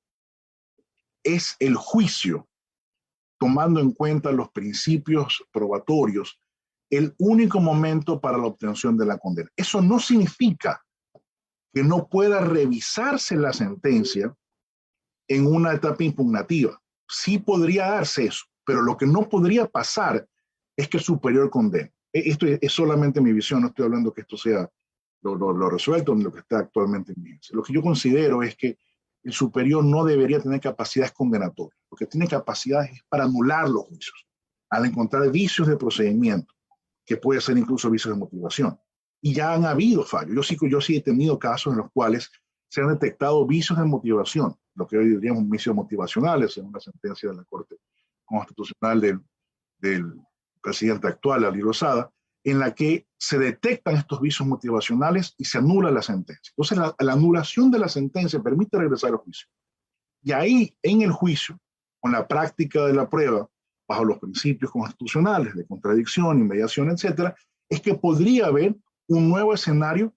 es el juicio, tomando en cuenta los principios probatorios, el único momento para la obtención de la condena. Eso no significa que no pueda revisarse la sentencia en una etapa impugnativa. Sí podría darse eso, pero lo que no podría pasar es que el superior condene. Esto es solamente mi visión, no estoy hablando que esto sea lo resuelto en lo que está actualmente en vigencia. Lo que yo considero es que el superior no debería tener capacidades condenatorias. Lo que tiene capacidades es para anular los juicios, al encontrar vicios de procedimiento, que puede ser incluso vicios de motivación. Y ya han habido fallos. Yo sí he tenido casos en los cuales se han detectado vicios de motivación, lo que hoy diríamos vicios motivacionales, en una sentencia de la Corte Constitucional del presidente actual, Ali Lozada, en la que se detectan estos vicios motivacionales y se anula la sentencia. Entonces, la anulación de la sentencia permite regresar al juicio. Y ahí, en el juicio, con la práctica de la prueba, bajo los principios constitucionales de contradicción, inmediación, etcétera, es que podría haber un nuevo escenario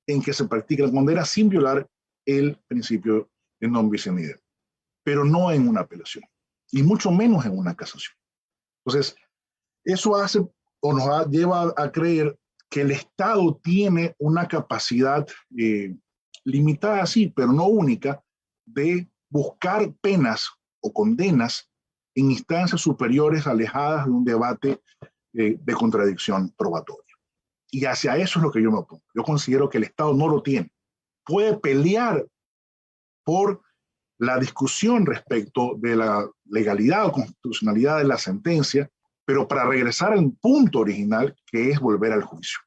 en que se practique la condena sin violar el principio de non bis in idem, pero no en una apelación, y mucho menos en una casación. Entonces, eso hace o nos lleva a creer que el Estado tiene una capacidad limitada, sí, pero no única, de buscar penas o condenas en instancias superiores alejadas de un debate de contradicción probatoria. Y hacia eso es lo que yo me opongo. Yo considero que el Estado no lo tiene. Puede pelear por la discusión respecto de la legalidad o constitucionalidad de la sentencia, pero para regresar al punto original, que es volver al juicio.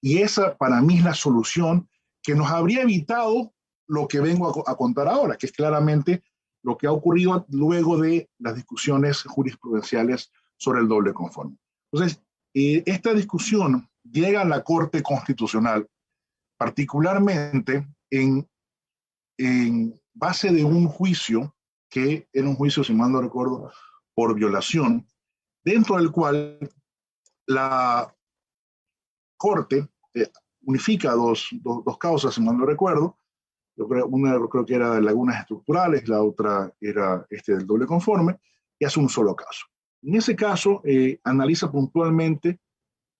Y esa para mí es la solución que nos habría evitado lo que vengo a contar ahora, que es claramente lo que ha ocurrido luego de las discusiones jurisprudenciales sobre el doble conforme. Entonces, esta discusión llega a la Corte Constitucional, particularmente en base de un juicio, que era un juicio, si mal no recuerdo, por violación, dentro del cual la Corte unifica dos causas, si mal no recuerdo. Una creo que era de lagunas estructurales, la otra era del doble conforme, y hace un solo caso. En ese caso, analiza puntualmente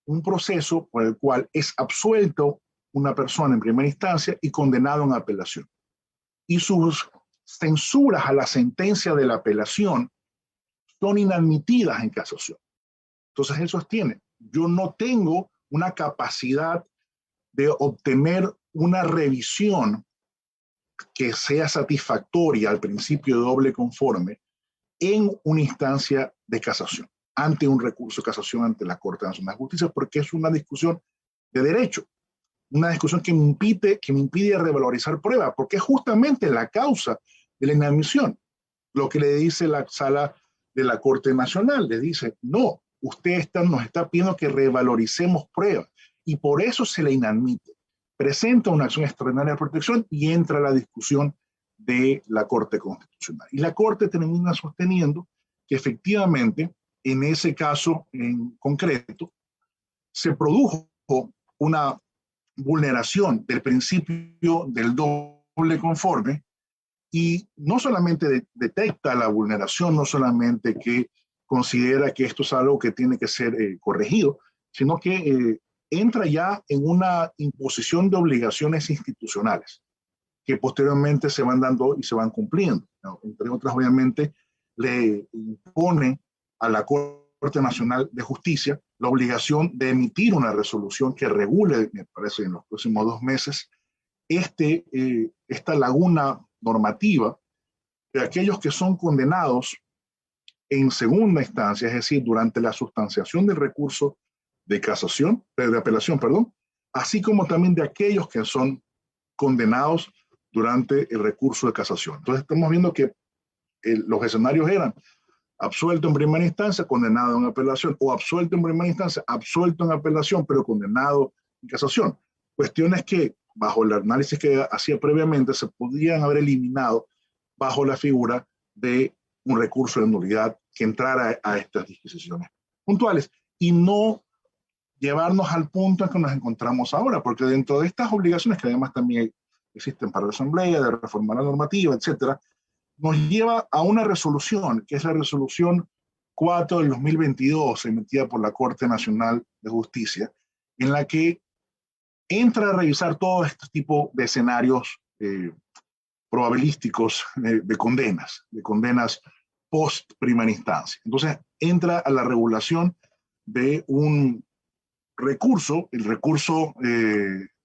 un proceso por el cual es absuelto una persona en primera instancia y condenado en apelación. Y sus censuras a la sentencia de la apelación son inadmitidas en casación. Entonces él sostiene, yo no tengo una capacidad de obtener una revisión que sea satisfactoria al principio de doble conforme en una instancia de casación, ante un recurso de casación ante la Corte Nacional de Justicia, porque es una discusión de derecho, una discusión que me impide revalorizar pruebas, porque es justamente la causa de la inadmisión. Lo que le dice la sala de la Corte Nacional, le dice, no, usted nos está pidiendo que revaloricemos pruebas, y por eso se le inadmite. Presenta una acción extraordinaria de protección y entra a la discusión de la Corte Constitucional. Y la Corte termina sosteniendo que efectivamente, en ese caso en concreto, se produjo una vulneración del principio del doble conforme, y no solamente detecta la vulneración, no solamente que considera que esto es algo que tiene que ser corregido, sino que entra ya en una imposición de obligaciones institucionales que posteriormente se van dando y se van cumpliendo, ¿no? Entre otras, obviamente, le impone a la Corte Nacional de Justicia la obligación de emitir una resolución que regule, me parece, en los próximos 2 meses, esta laguna normativa de aquellos que son condenados en segunda instancia, es decir, durante la sustanciación del recurso de casación, de apelación, perdón, así como también de aquellos que son condenados durante el recurso de casación. Entonces estamos viendo que los escenarios eran absuelto en primera instancia, condenado en apelación, o absuelto en primera instancia, absuelto en apelación, pero condenado en casación. Cuestiones que, bajo el análisis que hacía previamente, se podrían haber eliminado bajo la figura de un recurso de nulidad que entrara a estas disposiciones puntuales y no llevarnos al punto en que nos encontramos ahora, porque dentro de estas obligaciones, que además también existen para la Asamblea, de reformar la normativa, etcétera, nos lleva a una resolución, que es la resolución 4 del 2022, emitida por la Corte Nacional de Justicia, en la que entra a revisar todo este tipo de escenarios probabilísticos de condenas post primera instancia. Entonces entra a la regulación de un recurso, el recurso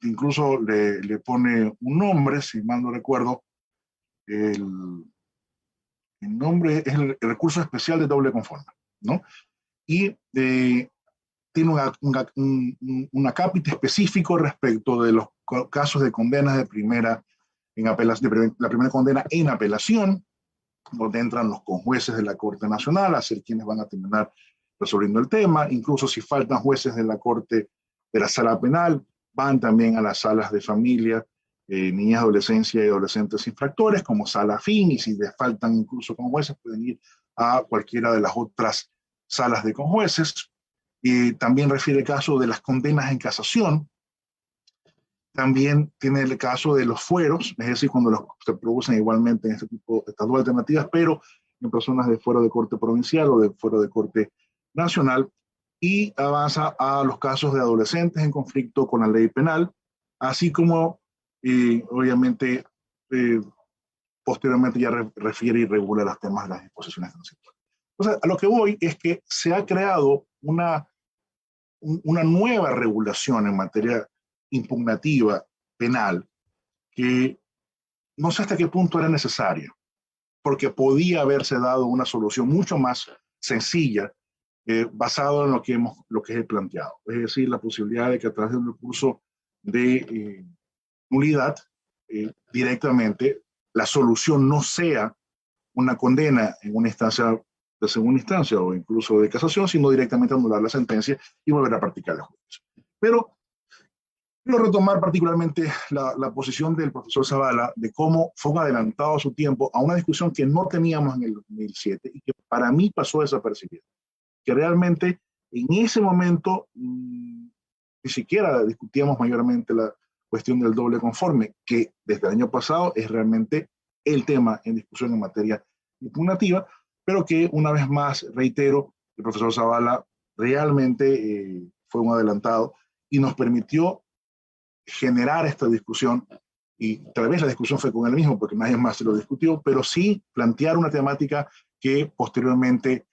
incluso le pone un nombre, si mal no recuerdo, el nombre es el recurso especial de doble conforme, ¿no? Y tiene un acápite específico respecto de los casos de condenas de primera en apelación, la primera condena en apelación, donde entran los conjueces de la Corte Nacional a ser quienes van a terminar resolviendo el tema. Incluso si faltan jueces de la Corte de la Sala Penal, van también a las salas de familia, niñas, adolescencia y adolescentes infractores, como sala fin, y si les faltan incluso conjueces, pueden ir a cualquiera de las otras salas de conjueces. También refiere el caso de las condenas en casación. También tiene el caso de los fueros, es decir, cuando se producen igualmente en este tipo, estas dos alternativas, pero en personas de fuero de corte provincial o de fuero de corte nacional, y avanza a los casos de adolescentes en conflicto con la ley penal, así como, obviamente, posteriormente ya refiere y regula los temas de las disposiciones transitorias. Entonces, a lo que voy es que se ha creado una nueva regulación en materia impugnativa penal que no sé hasta qué punto era necesaria, porque podía haberse dado una solución mucho más sencilla basado en lo que he planteado. Es decir, la posibilidad de que a través de un recurso de nulidad directamente la solución no sea una condena en una instancia de segunda instancia o incluso de casación, sino directamente anular la sentencia y volver a practicar el juicio. Pero quiero retomar particularmente la posición del profesor Zavala de cómo fue un adelantado a su tiempo a una discusión que no teníamos en el 2007 y que para mí pasó desapercibida. Que realmente en ese momento ni siquiera discutíamos mayormente la cuestión del doble conforme, que desde el año pasado es realmente el tema en discusión en materia impugnativa, pero que una vez más, reitero, el profesor Zavala realmente fue un adelantado y nos permitió generar esta discusión, y tal vez la discusión fue con él mismo porque nadie más se lo discutió, pero sí plantear una temática que posteriormente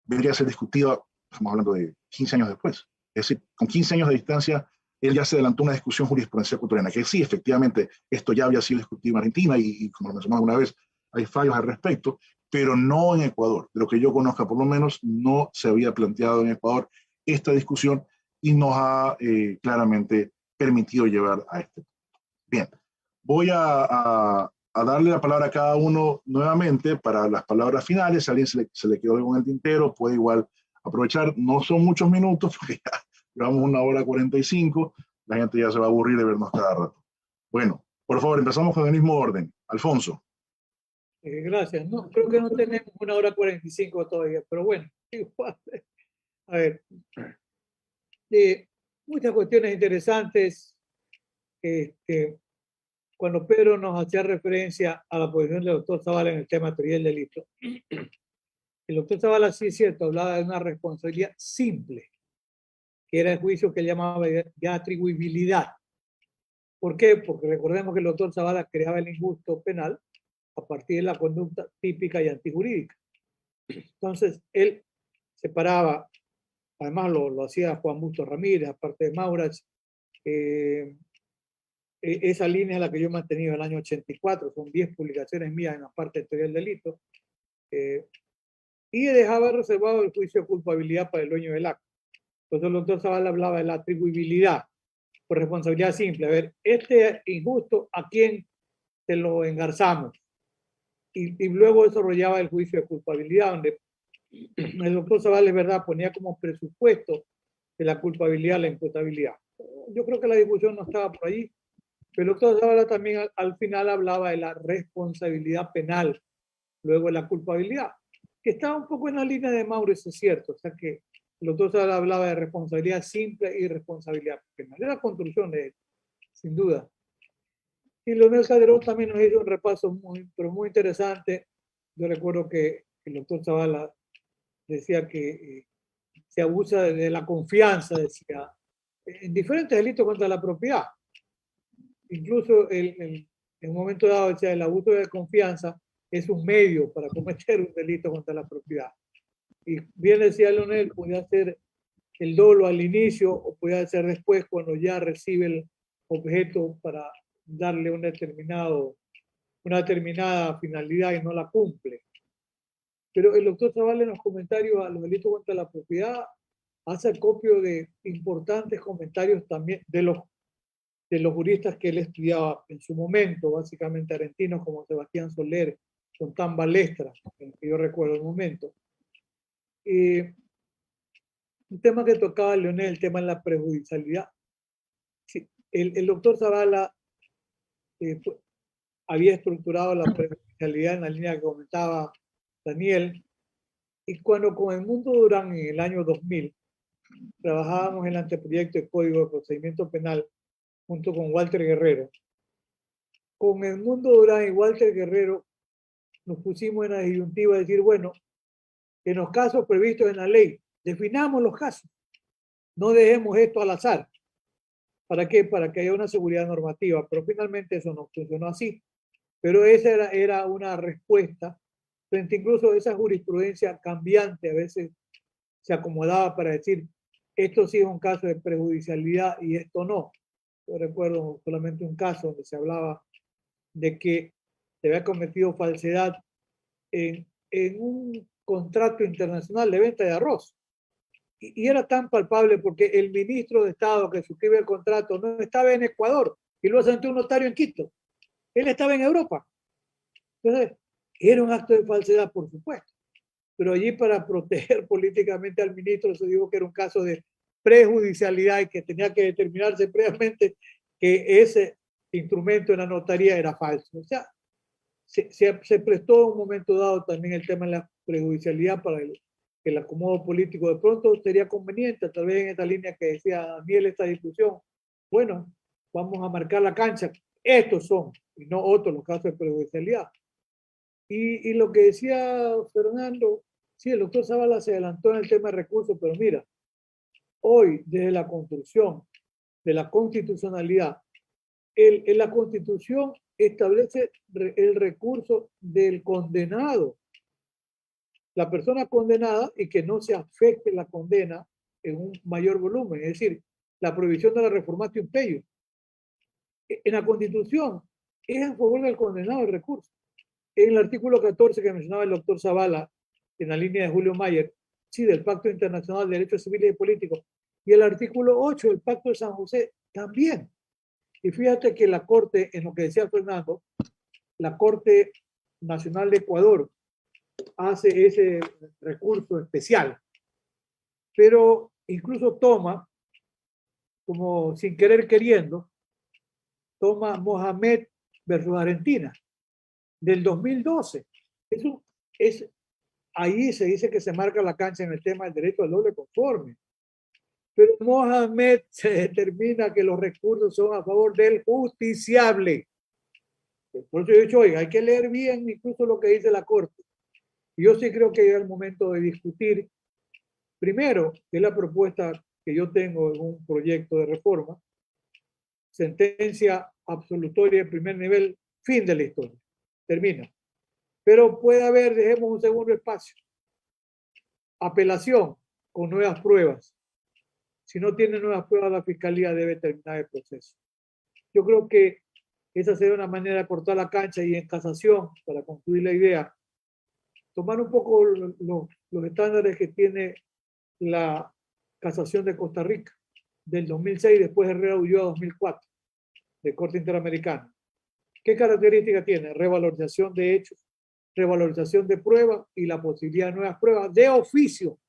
vendría a ser discutida, estamos hablando de 15 años después. Es decir, con 15 años de distancia, él ya se adelantó una discusión jurisprudencial ecuatoriana, que sí, efectivamente, esto ya había sido discutido en Argentina y como lo mencionamos una vez, hay fallos al respecto, pero no en Ecuador. De lo que yo conozca, por lo menos, no se había planteado en Ecuador esta discusión y nos ha claramente permitido llevar a este punto. Bien, voy a darle la palabra a cada uno nuevamente para las palabras finales. Si a alguien se le quedó algo en el tintero, puede igual aprovechar. No son muchos minutos, porque ya llevamos 1 hora 45. La gente ya se va a aburrir de vernos cada rato. Bueno, por favor, empezamos con el mismo orden. Alfonso. Gracias. No, creo que no tenemos 1 hora 45 todavía, pero bueno, igual. A ver, muchas cuestiones interesantes. Cuando Pedro nos hacía referencia a la posición del doctor Zavala en el tema de teoría del delito, el doctor Zavala, sí es cierto, hablaba de una responsabilidad simple, que era el juicio que él llamaba de atribuibilidad. ¿Por qué? Porque recordemos que el doctor Zavala creaba el injusto penal a partir de la conducta típica y antijurídica. Entonces, él separaba, además lo hacía Juan Busto Ramírez, aparte de Maurach, esa línea es la que yo he mantenido en el año 84, son 10 publicaciones mías en la parte de teoría del delito, y dejaba reservado el juicio de culpabilidad para el dueño del acto. Entonces el doctor Zavala hablaba de la atribuibilidad por responsabilidad simple. A ver, este injusto, ¿a quién se lo engarzamos? Y luego desarrollaba el juicio de culpabilidad, donde el doctor Zavala, es verdad, ponía como presupuesto de la culpabilidad la imputabilidad. Yo creo que la discusión no estaba por allí, pero el doctor Zavala también al final hablaba de la responsabilidad penal, luego de la culpabilidad. que estaba un poco en la línea de Mauricio, es cierto, o sea que el doctor Zavala hablaba de responsabilidad simple y responsabilidad penal. Era construcción de él, sin duda. Y Leonel Calderón también nos hizo un repaso pero muy interesante. Yo recuerdo que el doctor Zavala decía que se abusa de la confianza, decía, en diferentes delitos contra la propiedad. Incluso en un momento dado decía, el abuso de confianza es un medio para cometer un delito contra la propiedad. Y bien decía Leonel, podía ser el dolo al inicio o podía ser después cuando ya recibe el objeto para darle una determinada finalidad y no la cumple. Pero el doctor Zavala en los comentarios a los delitos contra la propiedad hace acopio de importantes comentarios también de los juristas que él estudiaba en su momento, básicamente argentinos como Sebastián Soler, Fontán Balestra, que yo recuerdo el momento. Un tema que tocaba Leonel, el tema de la prejudicialidad. Sí, el doctor Zavala había estructurado la prejudicialidad en la línea que comentaba Daniel, y cuando con Edmundo Durán en el año 2000 trabajábamos en el anteproyecto de Código de Procedimiento Penal junto con Walter Guerrero. Con Edmundo Durán y Walter Guerrero nos pusimos en la disyuntiva de decir, bueno, en los casos previstos en la ley, definamos los casos, no dejemos esto al azar. ¿Para qué? Para que haya una seguridad normativa, pero finalmente eso no funcionó así. Pero esa era una respuesta frente incluso a esa jurisprudencia cambiante, a veces se acomodaba para decir, esto sí es un caso de prejudicialidad y esto no. Yo recuerdo solamente un caso donde se hablaba de que se había cometido falsedad en un contrato internacional de venta de arroz. Y era tan palpable porque el ministro de Estado que suscribe el contrato no estaba en Ecuador y lo hace ante un notario en Quito. Él estaba en Europa. Entonces, era un acto de falsedad, por supuesto. Pero allí para proteger políticamente al ministro se dijo que era un caso de prejudicialidad y que tenía que determinarse previamente que ese instrumento en la notaría era falso. O sea, se prestó un momento dado también el tema de la prejudicialidad para el acomodo político. De pronto sería conveniente, tal vez en esta línea que decía Daniel, esta discusión, bueno, vamos a marcar la cancha. Estos son, y no otros, los casos de prejudicialidad. Y lo que decía Fernando, sí, el doctor Zavala se adelantó en el tema de recursos, pero mira, hoy, desde la construcción de la constitucionalidad, la Constitución establece el recurso del condenado, la persona condenada, y que no se afecte la condena en un mayor volumen, es decir, la prohibición de la reformatio imperio. En la Constitución es en favor del condenado el recurso. En el artículo 14 que mencionaba el doctor Zavala, en la línea de Julio Mayer, sí, del Pacto Internacional de Derechos Civiles y Políticos, y el artículo 8 del Pacto de San José también. Y fíjate que la Corte, en lo que decía Fernando, la Corte Nacional de Ecuador hace ese recurso especial, pero incluso toma, como sin querer queriendo, toma Mohamed versus Argentina, del 2012. Ahí se dice que se marca la cancha en el tema del derecho al doble conforme. Pero Mohamed se determina que los recursos son a favor del justiciable. Por eso yo he dicho, oiga, hay que leer bien incluso lo que dice la Corte. Yo sí creo que llega el momento de discutir, primero, que es la propuesta que yo tengo en un proyecto de reforma, sentencia absolutoria de primer nivel, fin de la historia, termina. Pero puede haber, dejemos un segundo espacio, apelación con nuevas pruebas. Si no tiene nuevas pruebas, la Fiscalía debe terminar el proceso. Yo creo que esa sería una manera de cortar la cancha, y en casación, para concluir la idea, tomar un poco los estándares que tiene la casación de Costa Rica del 2006, después Herrera huyó a 2004, de Corte Interamericana. ¿Qué característica tiene? Revalorización de hechos, revalorización de pruebas y la posibilidad de nuevas pruebas de oficio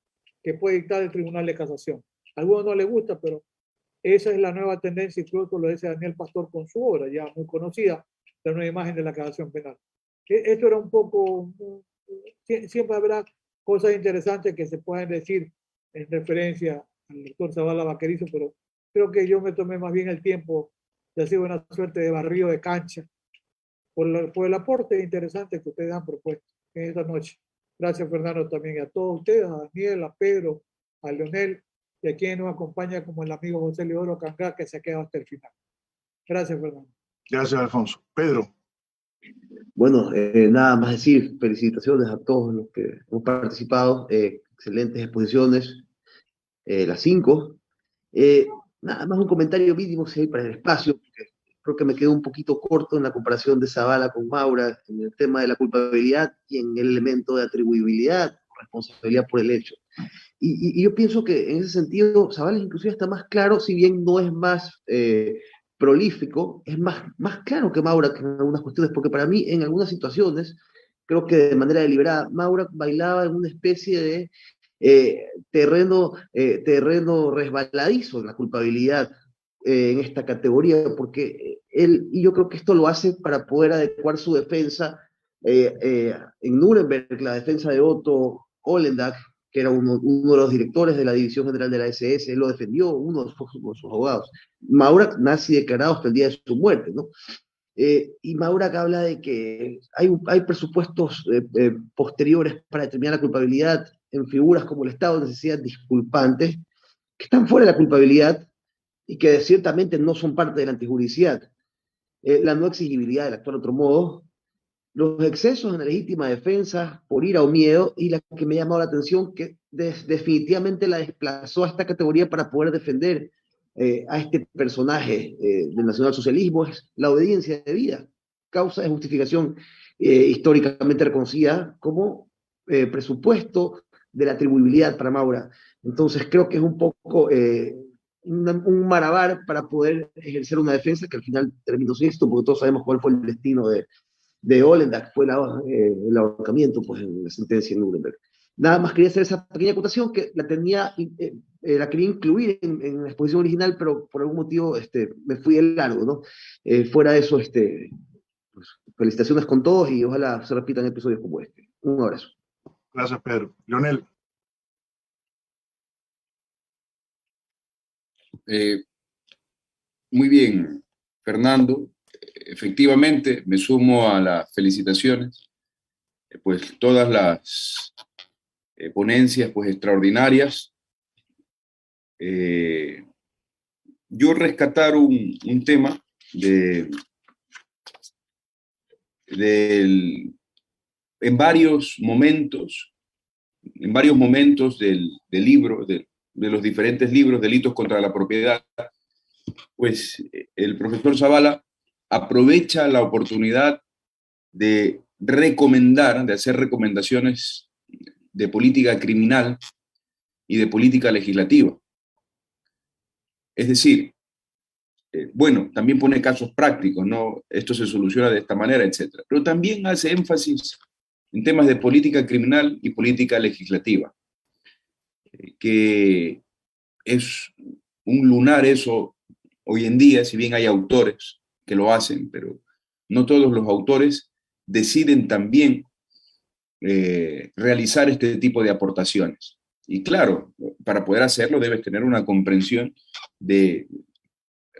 que puede dictar el Tribunal de Casación. A algunos no les gusta, pero esa es la nueva tendencia, incluso lo dice Daniel Pastor con su obra, ya muy conocida, la nueva imagen de la casación penal. Esto era un poco, siempre habrá cosas interesantes que se pueden decir en referencia al doctor Zavala Vaquerizo, pero creo que yo me tomé más bien el tiempo de hacer una suerte de barrido de cancha por el aporte interesante que ustedes han propuesto en esta noche. Gracias, Fernando, también a todos ustedes, a Daniel, a Pedro, a Leonel y a quien nos acompaña como el amigo José Leodoro Cangá, que se ha quedado hasta el final. Gracias, Fernando. Gracias, Alfonso. Pedro. Bueno, nada más decir, felicitaciones a todos los que hemos participado, excelentes exposiciones, las 5. Nada más un comentario mínimo si hay para el espacio, porque creo que me quedó un poquito corto en la comparación de Zavala con Maura en el tema de la culpabilidad y en el elemento de atribuibilidad, responsabilidad por el hecho. Y yo pienso que en ese sentido Zavala inclusive está más claro, si bien no es más prolífico, es más claro que Maura en algunas cuestiones, porque para mí en algunas situaciones, creo que de manera deliberada, Maura bailaba en una especie de terreno resbaladizo en la culpabilidad en esta categoría, porque él, y yo creo que esto lo hace para poder adecuar su defensa en Nuremberg, la defensa de Otto Ollendorff, que era uno de los directores de la División General de la SS, él lo defendió, uno de sus abogados. Maura, nazi declarado hasta el día de su muerte, ¿no? Y Maura habla de que hay presupuestos posteriores para determinar la culpabilidad en figuras como el estado de necesidad disculpante, que están fuera de la culpabilidad y que ciertamente no son parte de la antijuricidad. La no exigibilidad del actuar de otro modo, los excesos en la legítima defensa por ira o miedo, y la que me ha llamado la atención, que definitivamente la desplazó a esta categoría para poder defender a este personaje del nacionalsocialismo, es la obediencia de vida, causa de justificación históricamente reconocida como presupuesto de la atribuibilidad para Maura. Entonces creo que es un poco un malabar para poder ejercer una defensa que al final terminó sin éxito, porque todos sabemos cuál fue el destino de Ollendorff, fue el ahorcamiento pues, en la sentencia en Nuremberg. Nada más quería hacer esa pequeña acotación que la quería incluir en la exposición original, pero por algún motivo me fui de largo, ¿no? Fuera de eso, pues, felicitaciones con todos y ojalá se repitan episodios como este. Un abrazo. Gracias, Pedro. Leonel. Muy bien, Fernando. Efectivamente, me sumo a las felicitaciones. Pues todas las ponencias pues extraordinarias. Yo rescatar un tema en varios momentos del libro, de los diferentes libros, Delitos contra la Propiedad, pues el profesor Zavala aprovecha la oportunidad de hacer recomendaciones de política criminal y de política legislativa. Es decir, bueno, también pone casos prácticos, ¿no? Esto se soluciona de esta manera, etc. Pero también hace énfasis en temas de política criminal y política legislativa, que es un lunar eso hoy en día, si bien hay autores que lo hacen, pero no todos los autores deciden también realizar este tipo de aportaciones. Y claro, para poder hacerlo debes tener una comprensión de,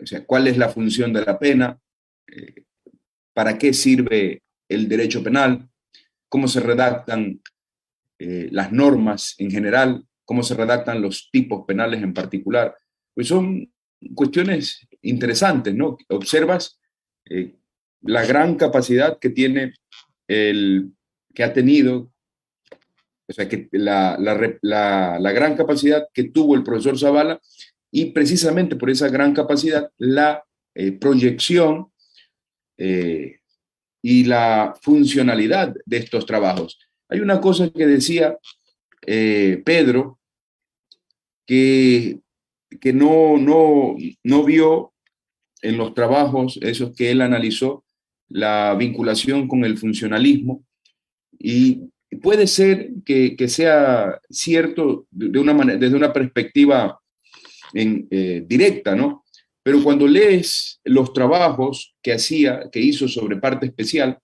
o sea, cuál es la función de la pena, para qué sirve el derecho penal, cómo se redactan las normas en general, cómo se redactan los tipos penales en particular. Pues son cuestiones interesantes, ¿no? Observas la gran capacidad que tiene que ha tenido, o sea, que la gran capacidad que tuvo el profesor Zavala, y precisamente por esa gran capacidad, la proyección y la funcionalidad de estos trabajos. Hay una cosa que decía Pedro, que no vio en los trabajos esos que él analizó la vinculación con el funcionalismo, y puede ser que sea cierto desde una perspectiva directa, ¿no? Pero cuando lees los trabajos que hizo sobre parte especial,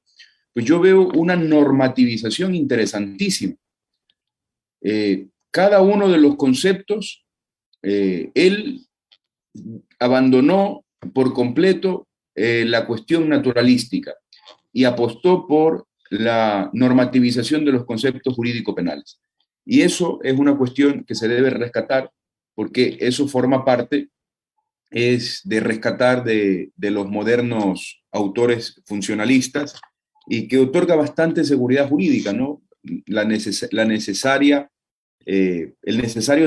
pues yo veo una normativización interesantísima. cada uno de los conceptos, él abandonó por completo la cuestión naturalística y apostó por la normativización de los conceptos jurídico-penales. Y eso es una cuestión que se debe rescatar, porque eso forma parte es de rescatar de los modernos autores funcionalistas y que otorga bastante seguridad jurídica, ¿no? El necesario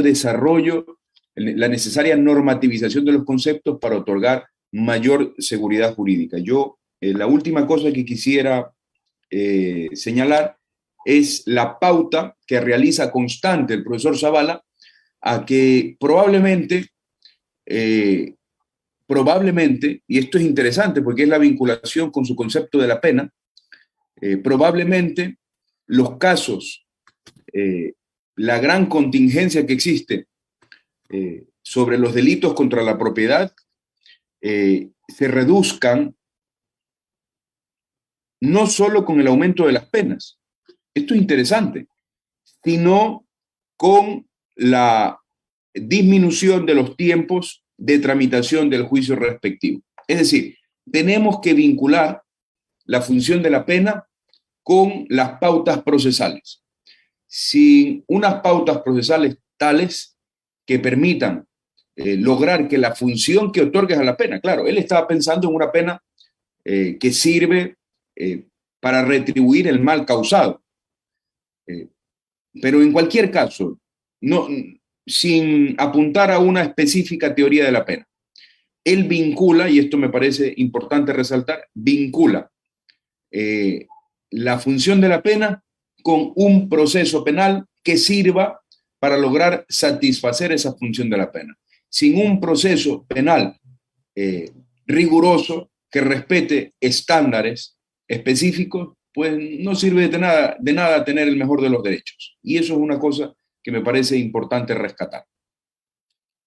desarrollo, la necesaria normativización de los conceptos para otorgar mayor seguridad jurídica. Yo, la última cosa que quisiera señalar es la pauta que realiza constante el profesor Zavala a que probablemente, y esto es interesante porque es la vinculación con su concepto de la pena, probablemente los casos, la gran contingencia que existe sobre los delitos contra la propiedad se reduzcan no solo con el aumento de las penas, esto es interesante, sino con la disminución de los tiempos de tramitación del juicio respectivo. Es decir, tenemos que vincular la función de la pena con las pautas procesales. Sin unas pautas procesales tales que permitan lograr que la función que otorgues a la pena, claro, él estaba pensando en una pena que sirve para retribuir el mal causado. Pero en cualquier caso, no, sin apuntar a una específica teoría de la pena, él vincula, y esto me parece importante resaltar, vincula la función de la pena con un proceso penal que sirva para lograr satisfacer esa función de la pena. Sin un proceso penal riguroso que respete estándares específicos, pues no sirve de nada tener el mejor de los derechos. Y eso es una cosa que me parece importante rescatar.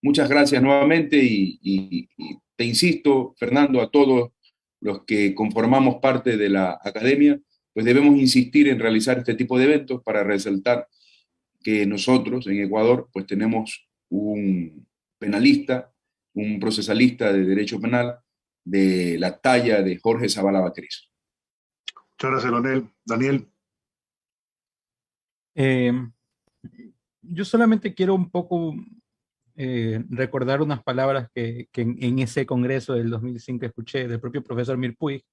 Muchas gracias nuevamente y te insisto, Fernando, a todos los que conformamos parte de la academia, pues debemos insistir en realizar este tipo de eventos para resaltar que nosotros en Ecuador pues tenemos un penalista, un procesalista de derecho penal de la talla de Jorge Zavala Vaquerizo. Muchas gracias, Leonel. Daniel. Yo solamente quiero un poco recordar unas palabras que en ese congreso del 2005 escuché del propio profesor Mir Puig,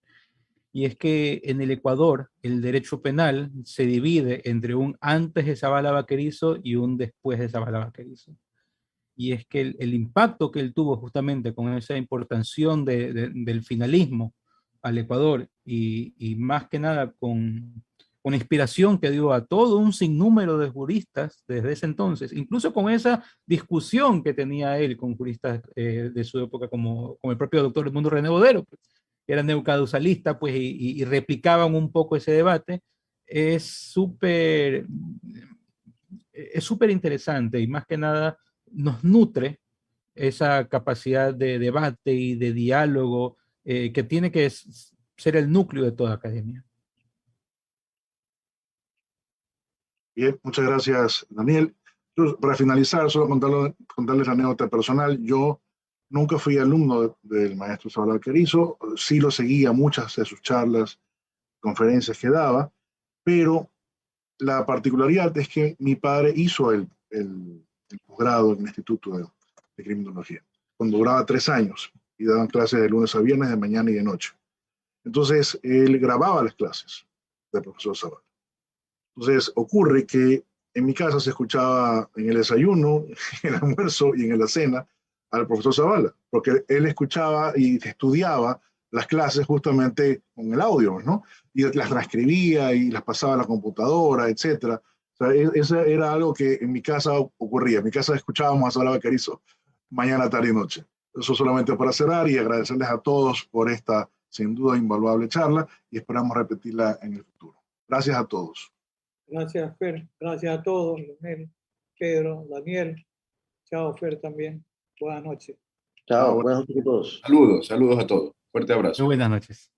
y es que en el Ecuador el derecho penal se divide entre un antes de Zavala Vaquerizo y un después de Zavala Vaquerizo. Y es que el impacto que él tuvo justamente con esa importación del finalismo al Ecuador y más que nada con inspiración que dio a todo un sinnúmero de juristas desde ese entonces, incluso con esa discusión que tenía él con juristas de su época como el propio doctor Edmundo René Bodero, pues, que era neocausalista, pues, y replicaban un poco ese debate. Es súper interesante y más que nada nos nutre esa capacidad de debate y de diálogo que tiene que ser el núcleo de toda academia. Bien, muchas gracias, Daniel. Entonces, para finalizar, solo contarles la anécdota personal. Yo nunca fui alumno del maestro Zavala Vaquerizo, sí lo seguía muchas de sus charlas, conferencias que daba, pero la particularidad es que mi padre hizo el posgrado en el Instituto de Criminología, cuando duraba 3 años y daban clases de lunes a viernes, de mañana y de noche. Entonces, él grababa las clases del profesor Zavala. Entonces, ocurre que en mi casa se escuchaba en el desayuno, en el almuerzo y en la cena al profesor Zavala, porque él escuchaba y estudiaba las clases justamente con el audio, ¿no? Y las transcribía y las pasaba a la computadora, etc. O sea, eso era algo que en mi casa ocurría. En mi casa escuchábamos a Zavala Vaquerizo mañana, tarde y noche. Eso solamente para cerrar y agradecerles a todos por esta, sin duda, invaluable charla y esperamos repetirla en el futuro. Gracias a todos. Gracias, Fer. Gracias a todos, Leonel, Pedro, Daniel. Chao, Fer, también. Buenas noches. Chao, buenas noches a todos. Saludos a todos. Fuerte abrazo. Muy buenas noches.